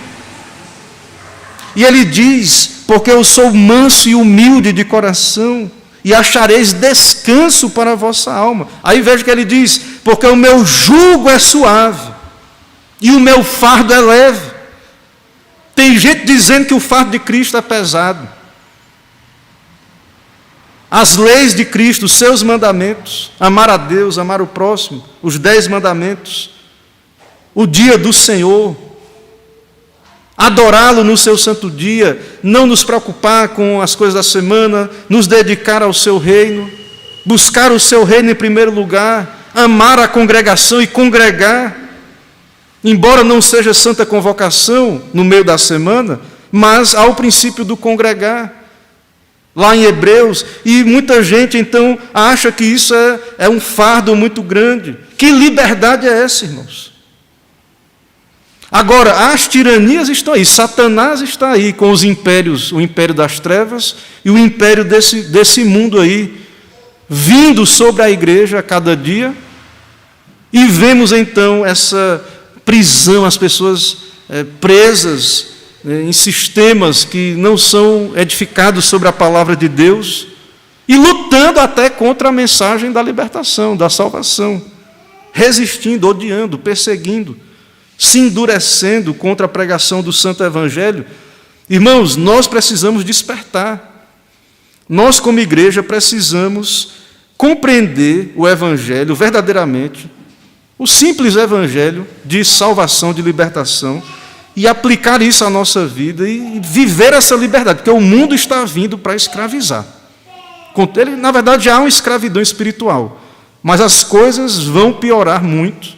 E ele diz: porque eu sou manso e humilde de coração, e achareis descanso para a vossa alma. Aí veja que ele diz: porque o meu jugo é suave, e o meu fardo é leve. Tem gente dizendo que o fardo de Cristo é pesado. As leis de Cristo, os seus mandamentos, amar a Deus, amar o próximo, os 10 mandamentos, o dia do Senhor, adorá-lo no seu santo dia, não nos preocupar com as coisas da semana, nos dedicar ao seu reino, buscar o seu reino em primeiro lugar, amar a congregação e congregar, embora não seja santa convocação no meio da semana, mas há o princípio do congregar, lá em Hebreus, e muita gente então acha que isso é um fardo muito grande. Que liberdade é essa, irmãos? Agora, as tiranias estão aí, Satanás está aí com os impérios, o império das trevas e o império desse mundo aí, vindo sobre a igreja a cada dia, e vemos então essa prisão, as pessoas presas em sistemas que não são edificados sobre a palavra de Deus, e lutando até contra a mensagem da libertação, da salvação, resistindo, odiando, perseguindo, se endurecendo contra a pregação do Santo Evangelho. Irmãos, nós precisamos despertar. Nós, como igreja, precisamos compreender o Evangelho verdadeiramente, o simples Evangelho de salvação, de libertação, e aplicar isso à nossa vida e viver essa liberdade, porque o mundo está vindo para escravizar. Ele, na verdade, já há uma escravidão espiritual, mas as coisas vão piorar muito.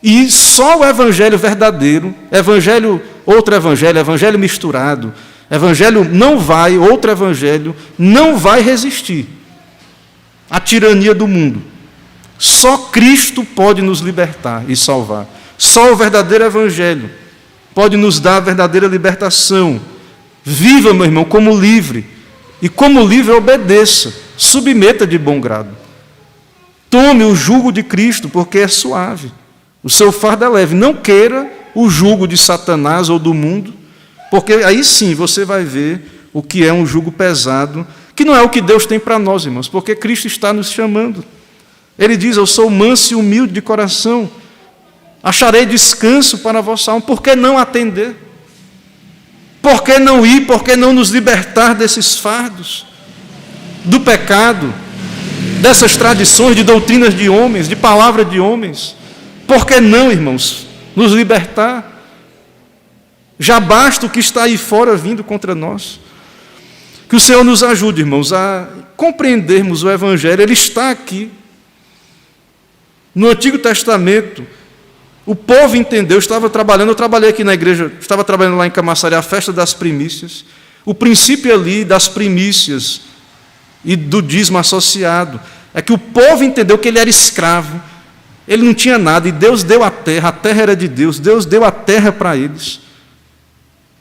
E só o Evangelho verdadeiro, outro Evangelho misturado, outro Evangelho não vai resistir à tirania do mundo. Só Cristo pode nos libertar e salvar. Só o verdadeiro Evangelho pode nos dar a verdadeira libertação. Viva, meu irmão, como livre. E como livre, obedeça. Submeta de bom grado. Tome o jugo de Cristo, porque é suave. O seu fardo é leve. Não queira o jugo de Satanás ou do mundo, porque aí sim você vai ver o que é um jugo pesado, que não é o que Deus tem para nós, irmãos, porque Cristo está nos chamando. Ele diz: eu sou manso e humilde de coração, acharei descanso para a vossa alma. Por que não atender? Por que não ir? Por que não nos libertar desses fardos? Do pecado, dessas tradições, de doutrinas de homens, de palavra de homens? Por que não, irmãos, nos libertar? Já basta o que está aí fora vindo contra nós. Que o Senhor nos ajude, irmãos, a compreendermos o Evangelho. Ele está aqui. No Antigo Testamento, o povo entendeu. Eu trabalhei aqui na igreja, estava trabalhando lá em Camaçari, a festa das primícias. O princípio ali das primícias e do dízimo associado é que o povo entendeu que ele era escravo, ele não tinha nada, e Deus deu a terra era de Deus, Deus deu a terra para eles.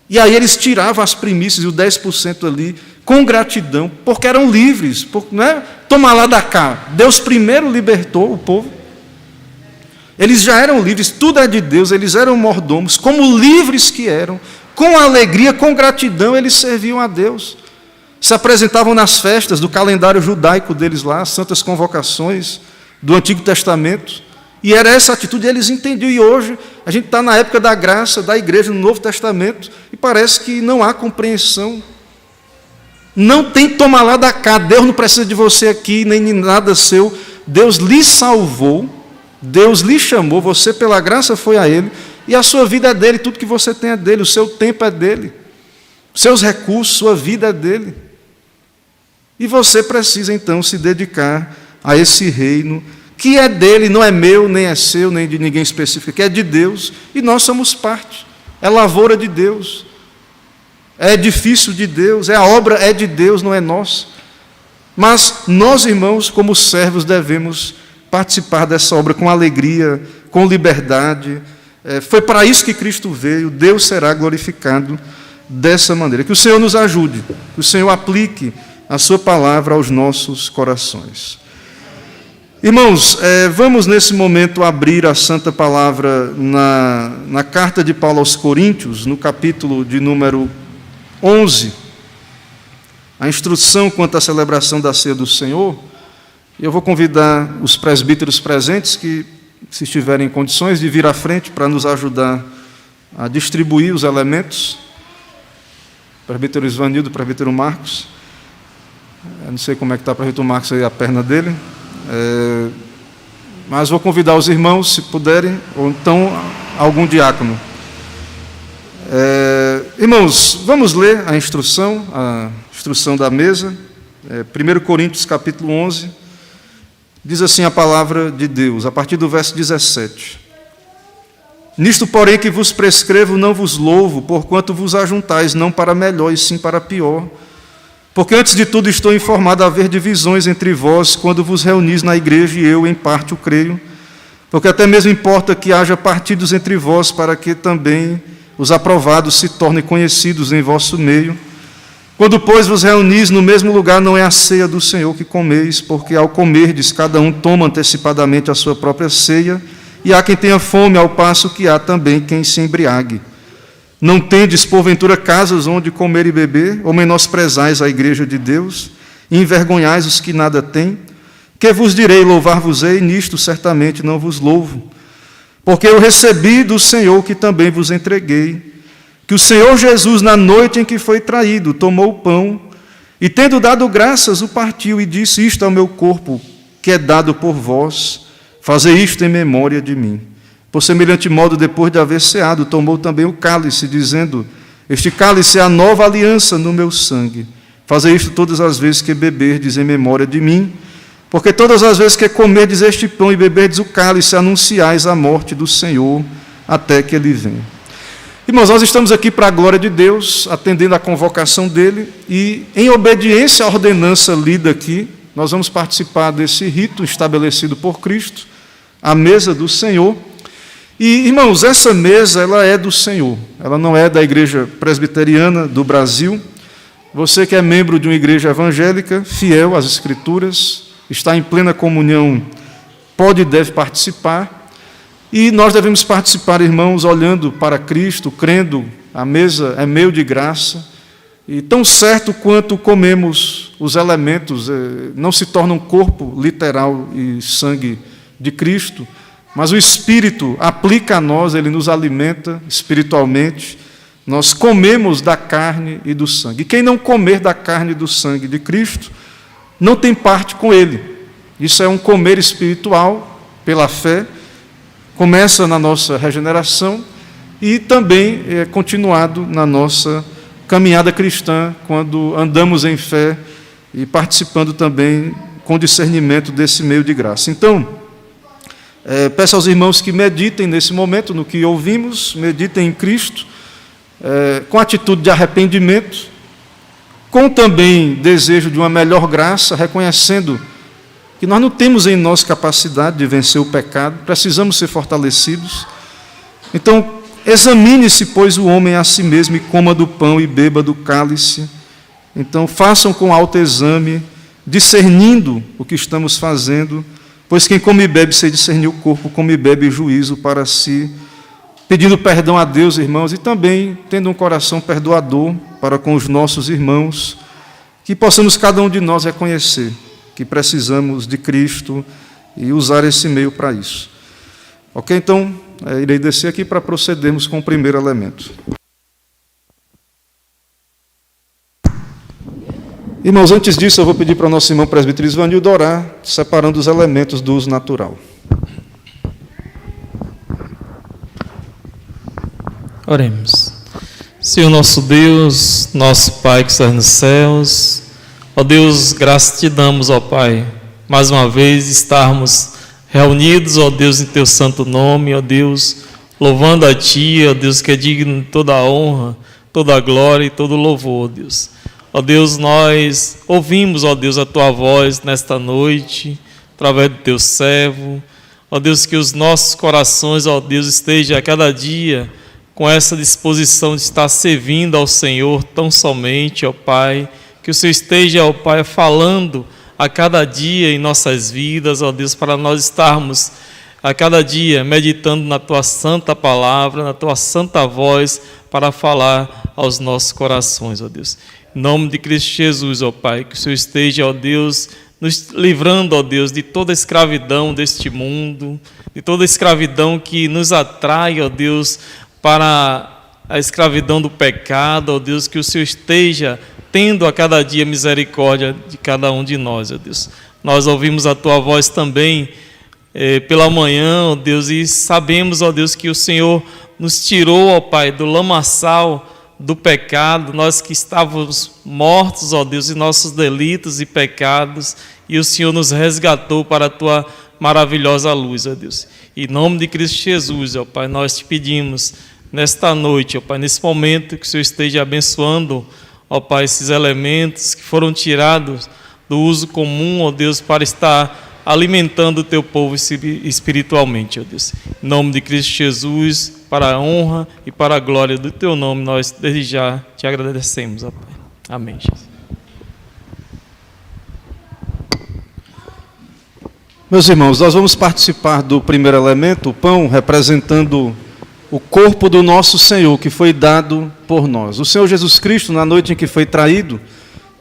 E aí eles tiravam as primícias e o 10% ali, com gratidão, porque eram livres, não é tomar lá da cá. Deus primeiro libertou o povo. Eles já eram livres, tudo é de Deus, eles eram mordomos, como livres que eram, com alegria, com gratidão, eles serviam a Deus. Se apresentavam nas festas do calendário judaico deles lá, as santas convocações do Antigo Testamento, e era essa atitude, eles entendiam. E hoje, a gente está na época da graça, da igreja no Novo Testamento, e parece que não há compreensão. Não tem tomar lá da cá, Deus não precisa de você aqui, nem de nada seu. Deus lhe salvou, Deus lhe chamou, você pela graça foi a Ele, e a sua vida é dele, tudo que você tem é dele, o seu tempo é dele, seus recursos, sua vida é dele. E você precisa então se dedicar a esse reino, que é dele, não é meu, nem é seu, nem de ninguém específico, que é de Deus, e nós somos parte, é lavoura de Deus. É edifício de Deus, a obra é de Deus, não é nossa. Mas nós, irmãos, como servos, devemos participar dessa obra com alegria, com liberdade. Foi para isso que Cristo veio, Deus será glorificado dessa maneira. Que o Senhor nos ajude, que o Senhor aplique a sua palavra aos nossos corações. Irmãos, vamos nesse momento abrir a Santa Palavra na carta de Paulo aos Coríntios, no capítulo de número 11, a instrução quanto à celebração da ceia do Senhor. Eu vou convidar os presbíteros presentes que, se estiverem em condições, de vir à frente para nos ajudar a distribuir os elementos. Presbítero Isvanildo, presbítero Marcos. Eu não sei como é que está o presbítero Marcos aí, a perna dele. Mas vou convidar os irmãos, se puderem, ou então algum diácono. Irmãos, vamos ler a instrução da mesa. 1 Coríntios capítulo 11, diz assim a palavra de Deus, a partir do verso 17. Nisto, porém, que vos prescrevo, não vos louvo, porquanto vos ajuntais, não para melhor, e sim para pior. Porque antes de tudo estou informado a haver divisões entre vós, quando vos reunis na igreja, e eu, em parte, o creio. Porque até mesmo importa que haja partidos entre vós, para que também os aprovados se tornem conhecidos em vosso meio. Quando, pois, vos reunis no mesmo lugar, não é a ceia do Senhor que comeis, porque ao comerdes, cada um toma antecipadamente a sua própria ceia, e há quem tenha fome, ao passo que há também quem se embriague. Não tendes, porventura, casas onde comer e beber, ou menosprezais a igreja de Deus, e envergonhais os que nada têm? Que vos direi, louvar-vos-ei, nisto certamente não vos louvo. Porque eu recebi do Senhor que também vos entreguei, que o Senhor Jesus, na noite em que foi traído, tomou o pão, e tendo dado graças, o partiu, e disse: isto é o meu corpo, que é dado por vós, fazei isto em memória de mim. Por semelhante modo, depois de haver ceado, tomou também o cálice, dizendo: este cálice é a nova aliança no meu sangue. Fazei isto todas as vezes que beberdes em memória de mim. Porque todas as vezes que comerdes este pão e beberdes o cálice, anunciais a morte do Senhor, até que Ele venha. Irmãos, nós estamos aqui para a glória de Deus, atendendo à convocação dEle, e em obediência à ordenança lida aqui, nós vamos participar desse rito estabelecido por Cristo, a mesa do Senhor. E, irmãos, essa mesa, ela é do Senhor, ela não é da Igreja Presbiteriana do Brasil. Você que é membro de uma igreja evangélica, fiel às Escrituras, está em plena comunhão, pode e deve participar. E nós devemos participar, irmãos, olhando para Cristo, crendo, a mesa é meio de graça. E tão certo quanto comemos os elementos, não se torna um corpo literal e sangue de Cristo, mas o Espírito aplica a nós, Ele nos alimenta espiritualmente. Nós comemos da carne e do sangue. E quem não comer da carne e do sangue de Cristo, não tem parte com Ele. Isso é um comer espiritual, pela fé, começa na nossa regeneração e também é continuado na nossa caminhada cristã, quando andamos em fé e participando também com discernimento desse meio de graça. Então, peço aos irmãos que meditem nesse momento no que ouvimos, meditem em Cristo, com atitude de arrependimento, com também desejo de uma melhor graça, reconhecendo que nós não temos em nós capacidade de vencer o pecado, precisamos ser fortalecidos. Então, examine-se, pois, o homem a si mesmo e coma do pão e beba do cálice. Então, façam com autoexame, discernindo o que estamos fazendo, pois quem come e bebe sem discernir o corpo, come e bebe juízo para si, pedindo perdão a Deus, irmãos, e também tendo um coração perdoador para com os nossos irmãos, que possamos cada um de nós reconhecer que precisamos de Cristo e usar esse meio para isso. Ok? Então, irei descer aqui para procedermos com o primeiro elemento. Irmãos, antes disso, eu vou pedir para o nosso irmão presbítero Isvanildo orar, separando os elementos do uso natural. Oremos. Senhor nosso Deus, nosso Pai que estás nos céus, ó Deus, graças te damos, ó Pai, mais uma vez estarmos reunidos, ó Deus, em teu santo nome, ó Deus, louvando a ti, ó Deus, que é digno de toda a honra, toda a glória e todo o louvor, ó Deus. Ó Deus, nós ouvimos, ó Deus, a tua voz nesta noite, através do teu servo. Ó Deus, que os nossos corações, ó Deus, estejam a cada dia com essa disposição de estar servindo ao Senhor tão somente, ó Pai. Que o Senhor esteja, ó Pai, falando a cada dia em nossas vidas, ó Deus, para nós estarmos a cada dia meditando na tua santa palavra, na tua santa voz, para falar aos nossos corações, ó Deus. Em nome de Cristo Jesus, ó Pai, que o Senhor esteja, ó Deus, nos livrando, ó Deus, de toda a escravidão deste mundo, de toda a escravidão que nos atrai, ó Deus, para a escravidão do pecado, ó Deus, que o Senhor esteja tendo a cada dia misericórdia de cada um de nós, ó Deus. Nós ouvimos a tua voz também pela manhã, ó Deus, e sabemos, ó Deus, que o Senhor nos tirou, ó Pai, do lamaçal do pecado, nós que estávamos mortos, ó Deus, em nossos delitos e pecados, e o Senhor nos resgatou para a tua maravilhosa luz, ó Deus. Em nome de Cristo Jesus, ó Pai, nós te pedimos nesta noite, ó Pai, nesse momento, que o Senhor esteja abençoando, ó Pai, esses elementos que foram tirados do uso comum, ó Deus, para estar alimentando o teu povo espiritualmente, ó Deus. Em nome de Cristo Jesus, para a honra e para a glória do teu nome, nós desde já te agradecemos, ó Pai. Amém, Jesus. Meus irmãos, nós vamos participar do primeiro elemento, o pão, representando o corpo do nosso Senhor, que foi dado por nós. O Senhor Jesus Cristo, na noite em que foi traído,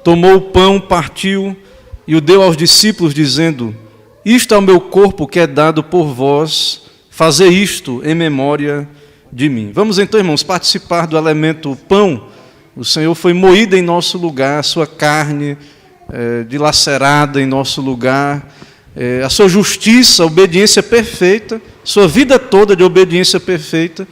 tomou o pão, partiu e o deu aos discípulos, dizendo: isto é o meu corpo que é dado por vós, fazei isto em memória de mim. Vamos então, irmãos, participar do elemento pão. O Senhor foi moído em nosso lugar, a sua carne dilacerada em nosso lugar, a sua justiça, a obediência perfeita, sua vida toda de obediência perfeita,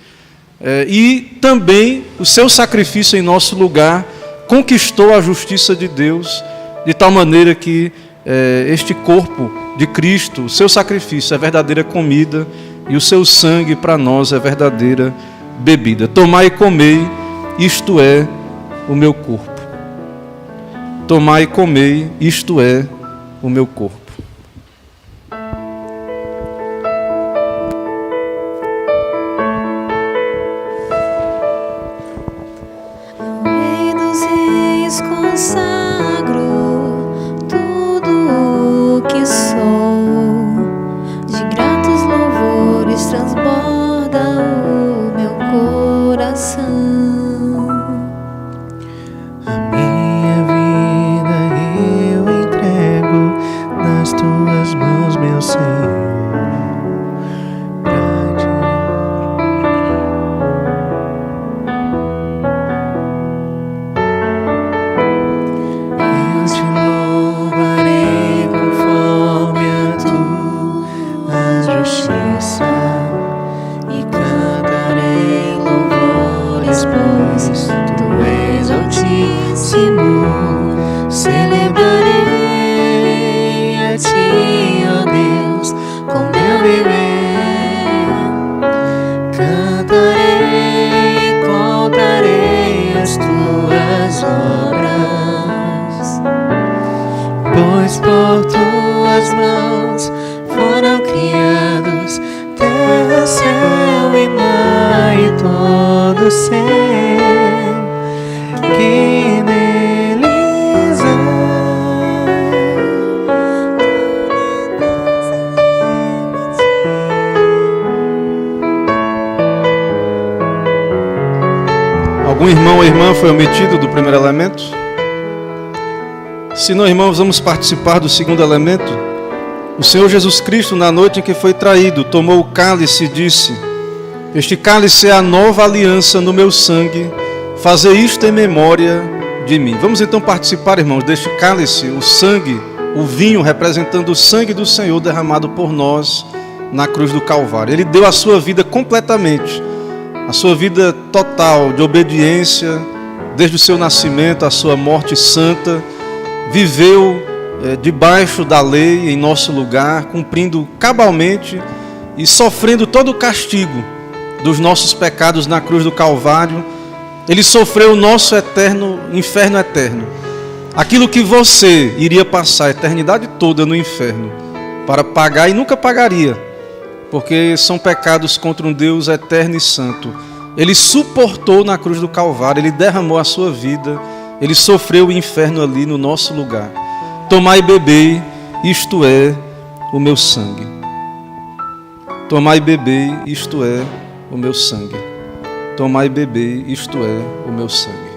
e também o seu sacrifício em nosso lugar conquistou a justiça de Deus, de tal maneira que este corpo de Cristo, o seu sacrifício é verdadeira comida e o seu sangue para nós é verdadeira bebida. Tomai e comei, isto é o meu corpo. Tomai e comei, isto é o meu corpo. Rei dos reis, consagro tudo o que sou, de gratos louvores transborda o meu coração. A minha vida eu entrego nas tuas mãos, meu Senhor. Pra ti. Eu te louvarei conforme a tua justiça e cantarei louvores, pois tu és altíssimo. Celebrarei a ti, ó Deus, com meu viver. Cantarei e contarei as tuas obras, pois por tuas mãos foram criados terra terra, céu e mar e todo ser que neles há. Algum irmão ou irmã foi omitido do primeiro elemento? Se não, irmãos, vamos participar do segundo elemento. O Senhor Jesus Cristo, na noite em que foi traído, tomou o cálice e disse: este cálice é a nova aliança no meu sangue, fazer isto em memória de mim. Vamos então participar, irmãos, deste cálice, o sangue, o vinho representando o sangue do Senhor derramado por nós na cruz do Calvário. Ele deu a sua vida completamente, a sua vida total de obediência, desde o seu nascimento, a sua morte santa, viveu debaixo da lei em nosso lugar, cumprindo cabalmente e sofrendo todo o castigo dos nossos pecados na cruz do Calvário. Ele sofreu o nosso inferno eterno. Aquilo que você iria passar a eternidade toda no inferno para pagar e nunca pagaria, porque são pecados contra um Deus eterno e santo. Ele suportou na cruz do Calvário, ele derramou a sua vida, ele sofreu o inferno ali no nosso lugar. Tomai e bebei, isto é o meu sangue. Tomai e bebei, isto é o meu sangue. Tomai e bebei, isto é o meu sangue.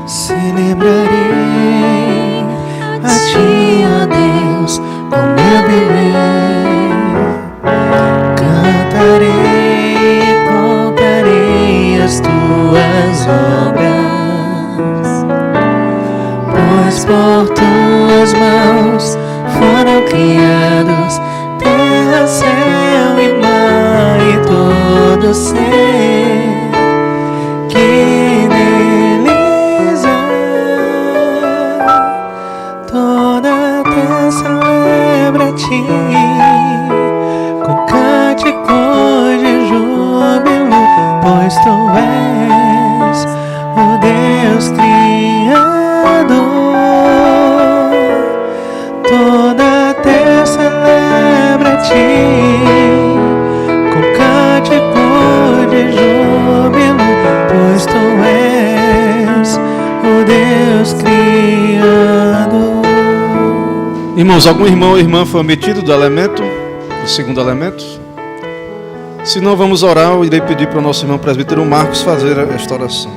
Celebrarei a ti, ó Deus, com meu viver. Cantarei, contarei as tuas obras, pois por tuas mãos foram criados terra, céu e mar e todo ser que neles há. Toda a terra celebra a ti, com cânticos de júbilo, pois tu és o Deus Criador. Toda a terra celebra a ti, com cânticos de júbilo, pois tu és o Deus Criador. Irmãos, algum irmão ou irmã foi omitido do elemento, do segundo elemento? Se não, vamos orar. Eu irei pedir para o nosso irmão presbítero Marcos fazer esta oração.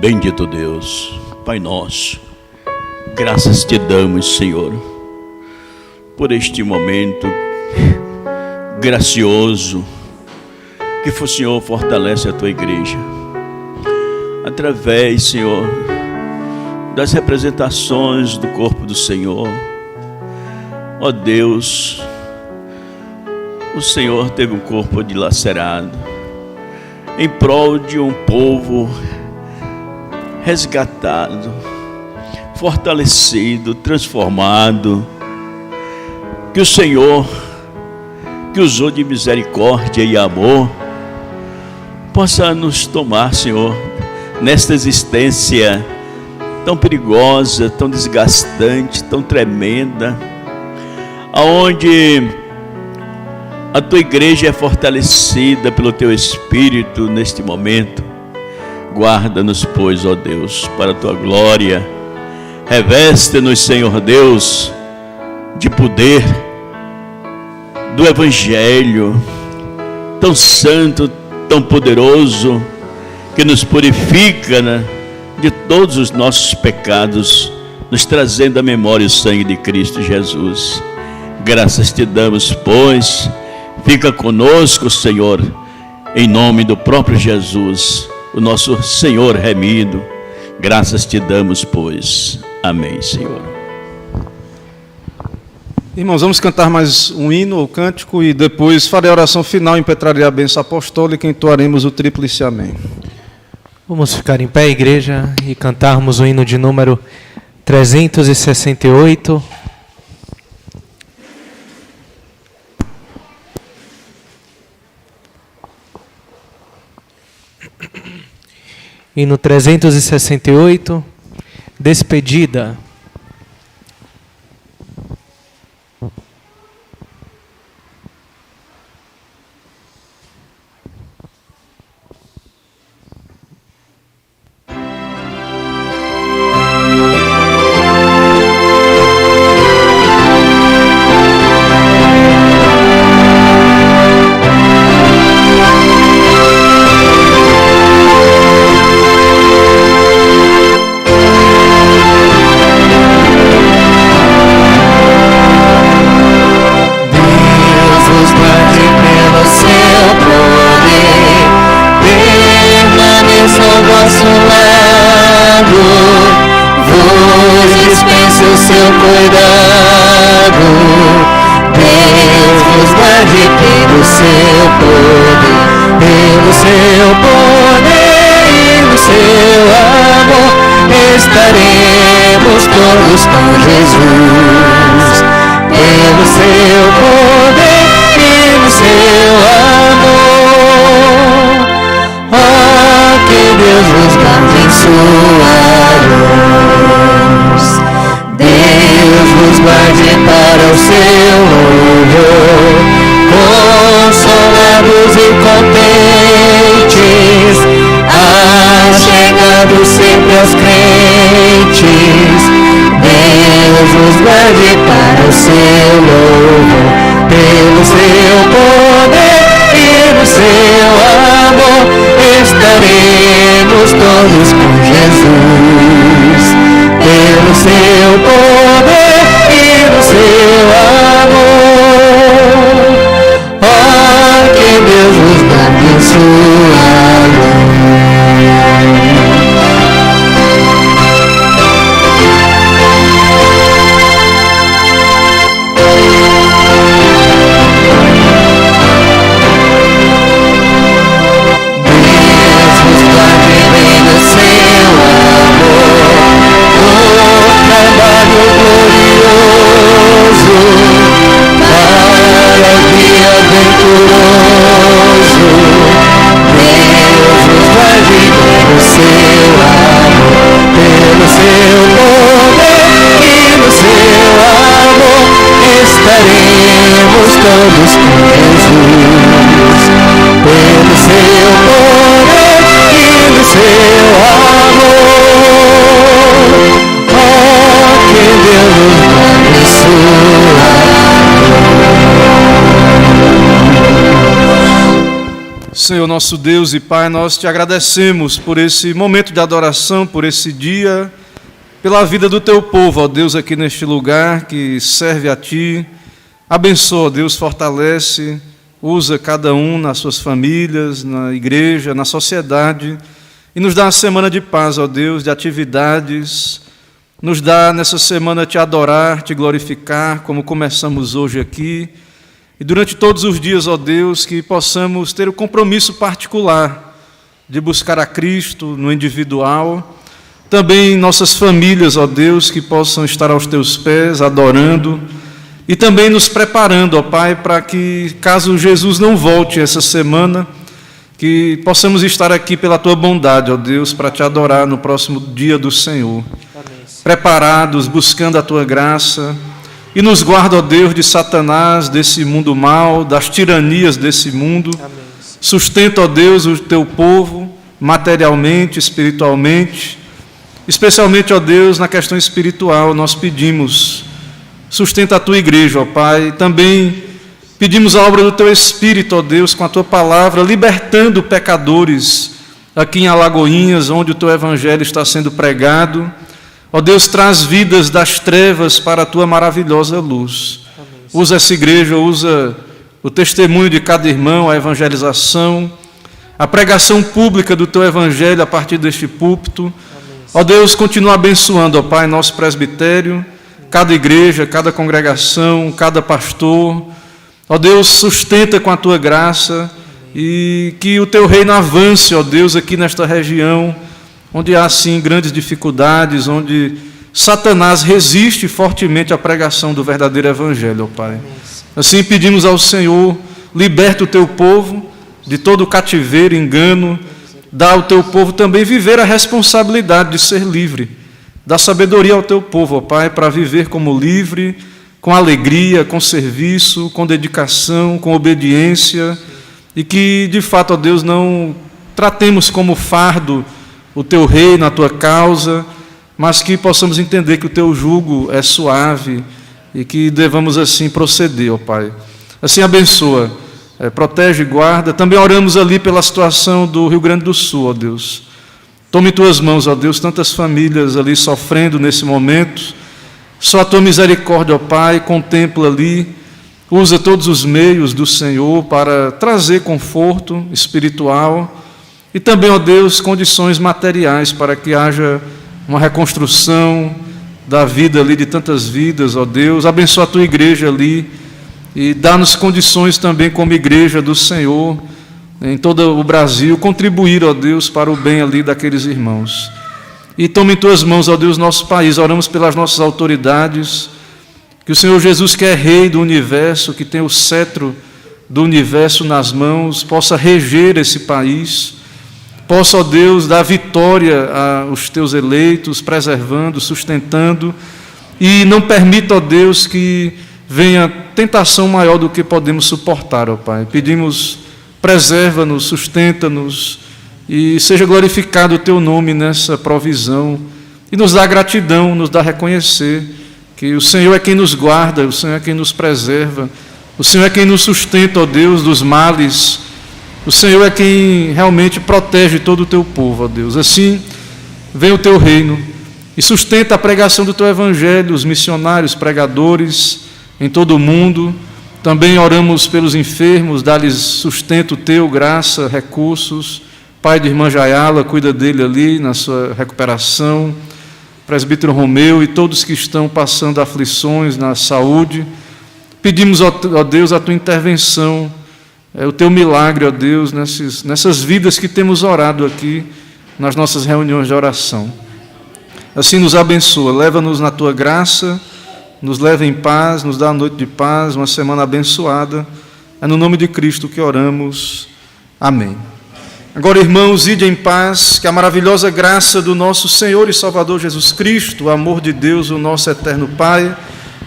Bendito Deus, Pai nosso, graças te damos, Senhor, por este momento gracioso que o Senhor fortalece a tua igreja, através, Senhor, das representações do corpo do Senhor. Ó Deus, o Senhor teve um corpo dilacerado em prol de um povo resgatado, fortalecido, transformado, que o Senhor, que usou de misericórdia e amor, possa nos tomar, Senhor, nesta existência tão perigosa, tão desgastante, tão tremenda, aonde a tua igreja é fortalecida pelo teu Espírito neste momento. Guarda-nos, pois, ó Deus, para a tua glória. Reveste-nos, Senhor Deus, de poder do Evangelho, tão santo, tão poderoso, que nos purifica, né, de todos os nossos pecados, nos trazendo à memória o sangue de Cristo Jesus. Graças te damos, pois. Fica conosco, Senhor, em nome do próprio Jesus, o nosso Senhor remido. Graças te damos, pois. Amém, Senhor. Irmãos, vamos cantar mais um hino ou cântico e depois farei a oração final, impetrarei a bênção apostólica e entoaremos o tríplice amém. Vamos ficar em pé, igreja, e cantarmos o hino de número 368. Hino 368, Despedida. Senhor nosso Deus e Pai, nós te agradecemos por esse momento de adoração, por esse dia, pela vida do teu povo, ó Deus, aqui neste lugar que serve a ti. Abençoa, Deus, fortalece, usa cada um nas suas famílias, na igreja, na sociedade, e nos dá uma semana de paz, ó Deus, de atividades. Nos dá nessa semana te adorar, te glorificar, como começamos hoje aqui. E durante todos os dias, ó Deus, que possamos ter o compromisso particular de buscar a Cristo no individual. Também nossas famílias, ó Deus, que possam estar aos teus pés, adorando. E também nos preparando, ó Pai, para que, caso Jesus não volte essa semana, que possamos estar aqui pela tua bondade, ó Deus, para te adorar no próximo dia do Senhor. Amém. Preparados, buscando a tua graça. E nos guarda, ó Deus, de Satanás, desse mundo mau, das tiranias desse mundo. Amém. Sustenta, ó Deus, o teu povo, materialmente, espiritualmente. Especialmente, ó Deus, na questão espiritual, nós pedimos, sustenta a tua igreja, ó Pai. Também pedimos a obra do teu Espírito, ó Deus, com a tua palavra, libertando pecadores aqui em Alagoinhas, onde o teu evangelho está sendo pregado. Ó Deus, traz vidas das trevas para a tua maravilhosa luz. Amém. Usa essa igreja, usa o testemunho de cada irmão, a evangelização. a pregação pública do Teu Evangelho a partir deste púlpito. Ó Deus, continua abençoando, ó Pai, nosso presbitério, cada igreja, cada congregação, cada pastor. Ó Deus, sustenta com a Tua graça e que o Teu reino avance, ó Deus, aqui nesta região, onde há, sim, grandes dificuldades, onde Satanás resiste fortemente à pregação do verdadeiro Evangelho, ó Pai. Assim pedimos ao Senhor, liberta o Teu povo de todo o cativeiro, engano, dá ao Teu povo também viver a responsabilidade de ser livre. Dá sabedoria ao Teu povo, ó Pai, para viver como livre, com alegria, com serviço, com dedicação, com obediência, e que, de fato, ó Deus, não tratemos como fardo o Teu reino, a Tua causa, mas que possamos entender que o Teu jugo é suave e que devamos assim proceder, ó Pai. Assim abençoa, protege e guarda. Também oramos ali pela situação do Rio Grande do Sul, ó Deus. Tome em Tuas mãos, ó Deus, tantas famílias ali sofrendo nesse momento. Só a Tua misericórdia, ó Pai, contempla ali, usa todos os meios do Senhor para trazer conforto espiritual e também, ó Deus, condições materiais para que haja uma reconstrução da vida ali, de tantas vidas, ó Deus. Abençoa a Tua igreja ali e dá-nos condições também, como igreja do Senhor, em todo o Brasil, contribuir, ó Deus, para o bem ali daqueles irmãos. E toma em Tuas mãos, ó Deus, nosso país. Oramos pelas nossas autoridades, que o Senhor Jesus, que é Rei do universo, que tem o cetro do universo nas mãos, possa reger esse país, possa, ó Deus, dar vitória aos Teus eleitos, preservando, sustentando, e não permita, ó Deus, que venha tentação maior do que podemos suportar, ó Pai. Pedimos, preserva-nos, sustenta-nos, e seja glorificado o Teu nome nessa provisão, e nos dá gratidão, nos dá reconhecer que o Senhor é quem nos guarda, o Senhor é quem nos preserva, o Senhor é quem nos sustenta, ó Deus, dos males. O Senhor é quem realmente protege todo o Teu povo, ó Deus. Assim, vem o Teu reino e sustenta a pregação do Teu Evangelho, os missionários, pregadores em todo o mundo. Também oramos pelos enfermos, dá-lhes sustento Teu, graça, recursos. Pai de irmã Jayala, cuida dele ali na sua recuperação. Presbítero Romeu e todos que estão passando aflições na saúde. Pedimos, ó Deus, a Tua intervenção, o Teu milagre, ó Deus, nessas vidas que temos orado aqui, nas nossas reuniões de oração. Assim nos abençoa, leva-nos na Tua graça, nos leva em paz, nos dá a noite de paz, uma semana abençoada. É no nome de Cristo que oramos. Amém. Agora, irmãos, ide em paz, que a maravilhosa graça do nosso Senhor e Salvador Jesus Cristo, o amor de Deus, o nosso eterno Pai,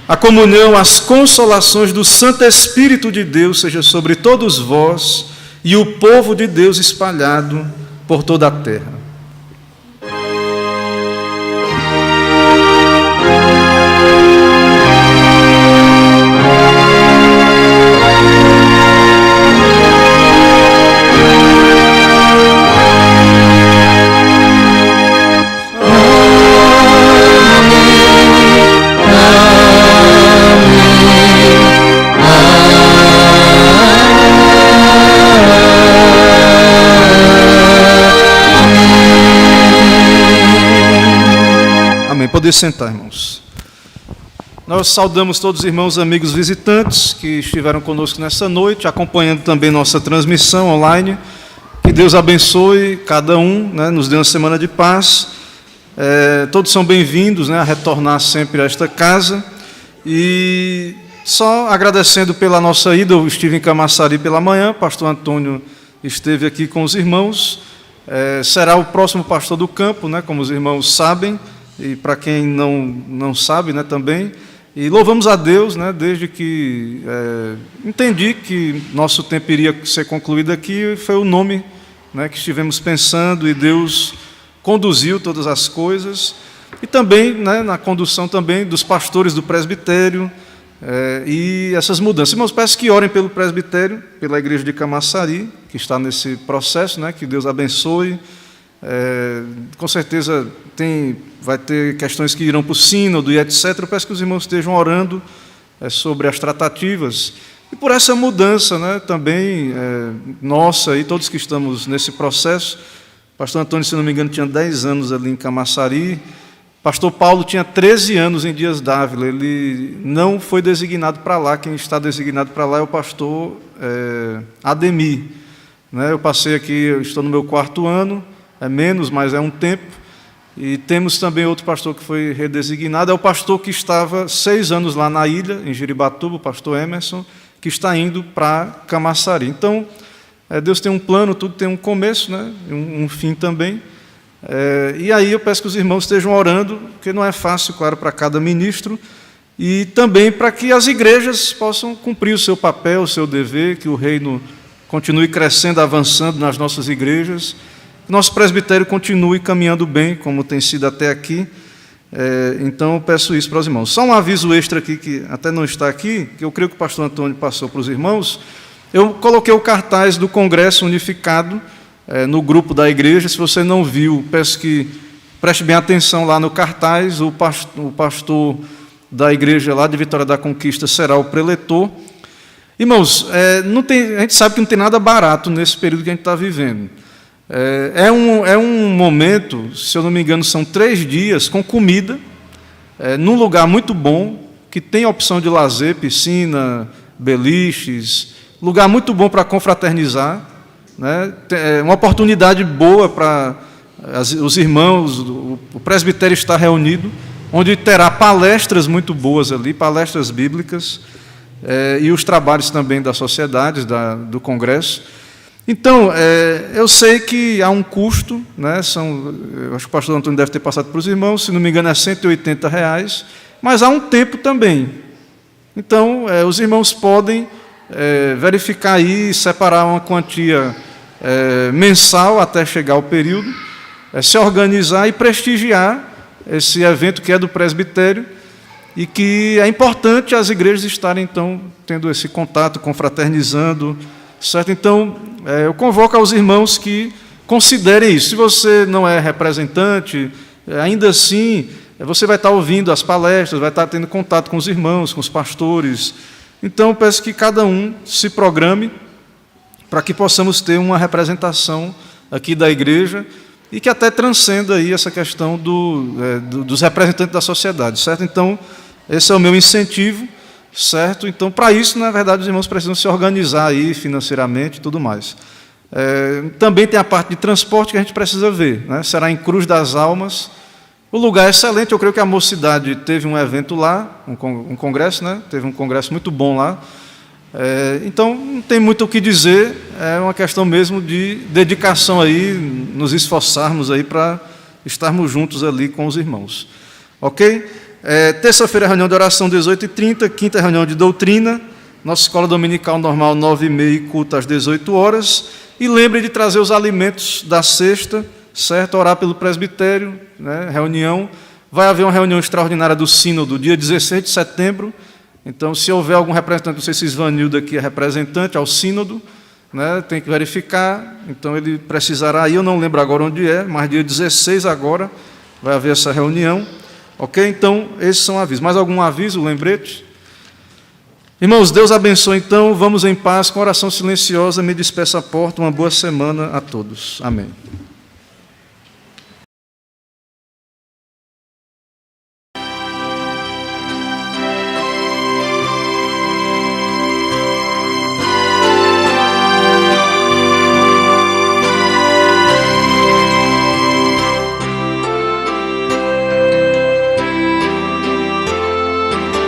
a comunhão, as consolações do Santo Espírito de Deus seja sobre todos vós e o povo de Deus espalhado por toda a terra. Poder sentar, irmãos. Nós saudamos todos os irmãos, amigos, visitantes que estiveram conosco nessa noite, acompanhando também nossa transmissão online. Que Deus abençoe cada um, né, nos dê uma semana de paz. Todos são bem-vindos, né, a retornar sempre a esta casa. E só agradecendo pela nossa ida, eu estive em Camaçari pela manhã, pastor Antônio esteve aqui com os irmãos. Será o próximo pastor do campo, né, como os irmãos sabem. E para quem não sabe, né, também, e louvamos a Deus, né, desde que entendi que nosso tempo iria ser concluído aqui, foi o nome, né, que estivemos pensando, e Deus conduziu todas as coisas, e também, né, na condução também dos pastores do presbitério, e essas mudanças. Irmãos, peço que orem pelo presbitério, pela igreja de Camaçari, que está nesse processo, né, que Deus abençoe. Com certeza vai ter questões que irão para o sínodo e etc. Eu peço que os irmãos estejam orando sobre as tratativas E por essa mudança, né, também nossa e todos que estamos nesse processo. Pastor Antônio, se não me engano, tinha 10 anos ali em Camaçari. Pastor Paulo tinha 13 anos em Dias Dávila. Ele não foi designado para lá. Quem está designado para lá é o pastor Ademir. Né, eu passei aqui, eu estou no meu 4º ano, é menos, mas é um tempo. E temos também outro pastor que foi redesignado, é o pastor que estava 6 anos lá na ilha, em Jiribatuba, o pastor Emerson, que está indo para Camaçari. Então, Deus tem um plano, tudo tem um começo, né? Um fim também. E aí eu peço que os irmãos estejam orando, porque não é fácil, claro, para cada ministro, e também para que as igrejas possam cumprir o seu papel, o seu dever, que o reino continue crescendo, avançando nas nossas igrejas, nosso presbitério continue caminhando bem, como tem sido até aqui. Então, eu peço isso para os irmãos. Só um aviso extra aqui, que até não está aqui, que eu creio que o pastor Antônio passou para os irmãos. Eu coloquei o cartaz do Congresso Unificado no grupo da igreja. Se você não viu, peço que preste bem atenção lá no cartaz. O pastor da igreja lá de Vitória da Conquista será o preletor. Irmãos, a gente sabe que não tem nada barato nesse período que a gente está vivendo. É um momento, se eu não me engano, são 3 dias com comida, num lugar muito bom, que tem opção de lazer, piscina, beliches, lugar muito bom para confraternizar, né? Uma oportunidade boa para os irmãos, o presbitério estar reunido, onde terá palestras muito boas ali, palestras bíblicas, e os trabalhos também das sociedades, do congresso. Então, eu sei que há um custo, né? Eu acho que o pastor Antônio deve ter passado para os irmãos, se não me engano é R$180, mas há um tempo também. Então, os irmãos podem verificar aí, separar uma quantia mensal até chegar ao período, se organizar e prestigiar esse evento que é do presbitério, e que é importante as igrejas estarem, então, tendo esse contato, confraternizando, certo? Então, eu convoco aos irmãos que considerem isso. Se você não é representante, ainda assim, você vai estar ouvindo as palestras, vai estar tendo contato com os irmãos, com os pastores. Então, eu peço que cada um se programe para que possamos ter uma representação aqui da igreja e que até transcenda aí essa questão dos representantes da sociedade, certo? Então, esse é o meu incentivo. Certo? Então, para isso, na verdade, os irmãos precisam se organizar aí financeiramente e tudo mais. Também tem a parte de transporte que a gente precisa ver, né? Será em Cruz das Almas. O lugar é excelente, eu creio que a mocidade teve um evento lá, um congresso, né? Teve um congresso muito bom lá. Então, não tem muito o que dizer, é uma questão mesmo de dedicação aí, nos esforçarmos aí para estarmos juntos ali com os irmãos. Ok? Terça-feira, reunião de oração, 18h30, quinta reunião de doutrina, nossa escola dominical normal, 9h30 e culto às 18 horas. E lembre de trazer os alimentos da sexta, certo? Orar pelo presbitério, né? Reunião. Vai haver uma reunião extraordinária do sínodo, dia 16 de setembro. Então, se houver algum representante, não sei se Isvanildo aqui é representante ao sínodo, né? Tem que verificar, então ele precisará ir, eu não lembro agora onde é, mas dia 16 agora vai haver essa reunião. Ok? Então, esses são avisos. Mais algum aviso, lembrete? Irmãos, Deus abençoe, então. Vamos em paz, com oração silenciosa. Me despeço à porta. Uma boa semana a todos. Amém.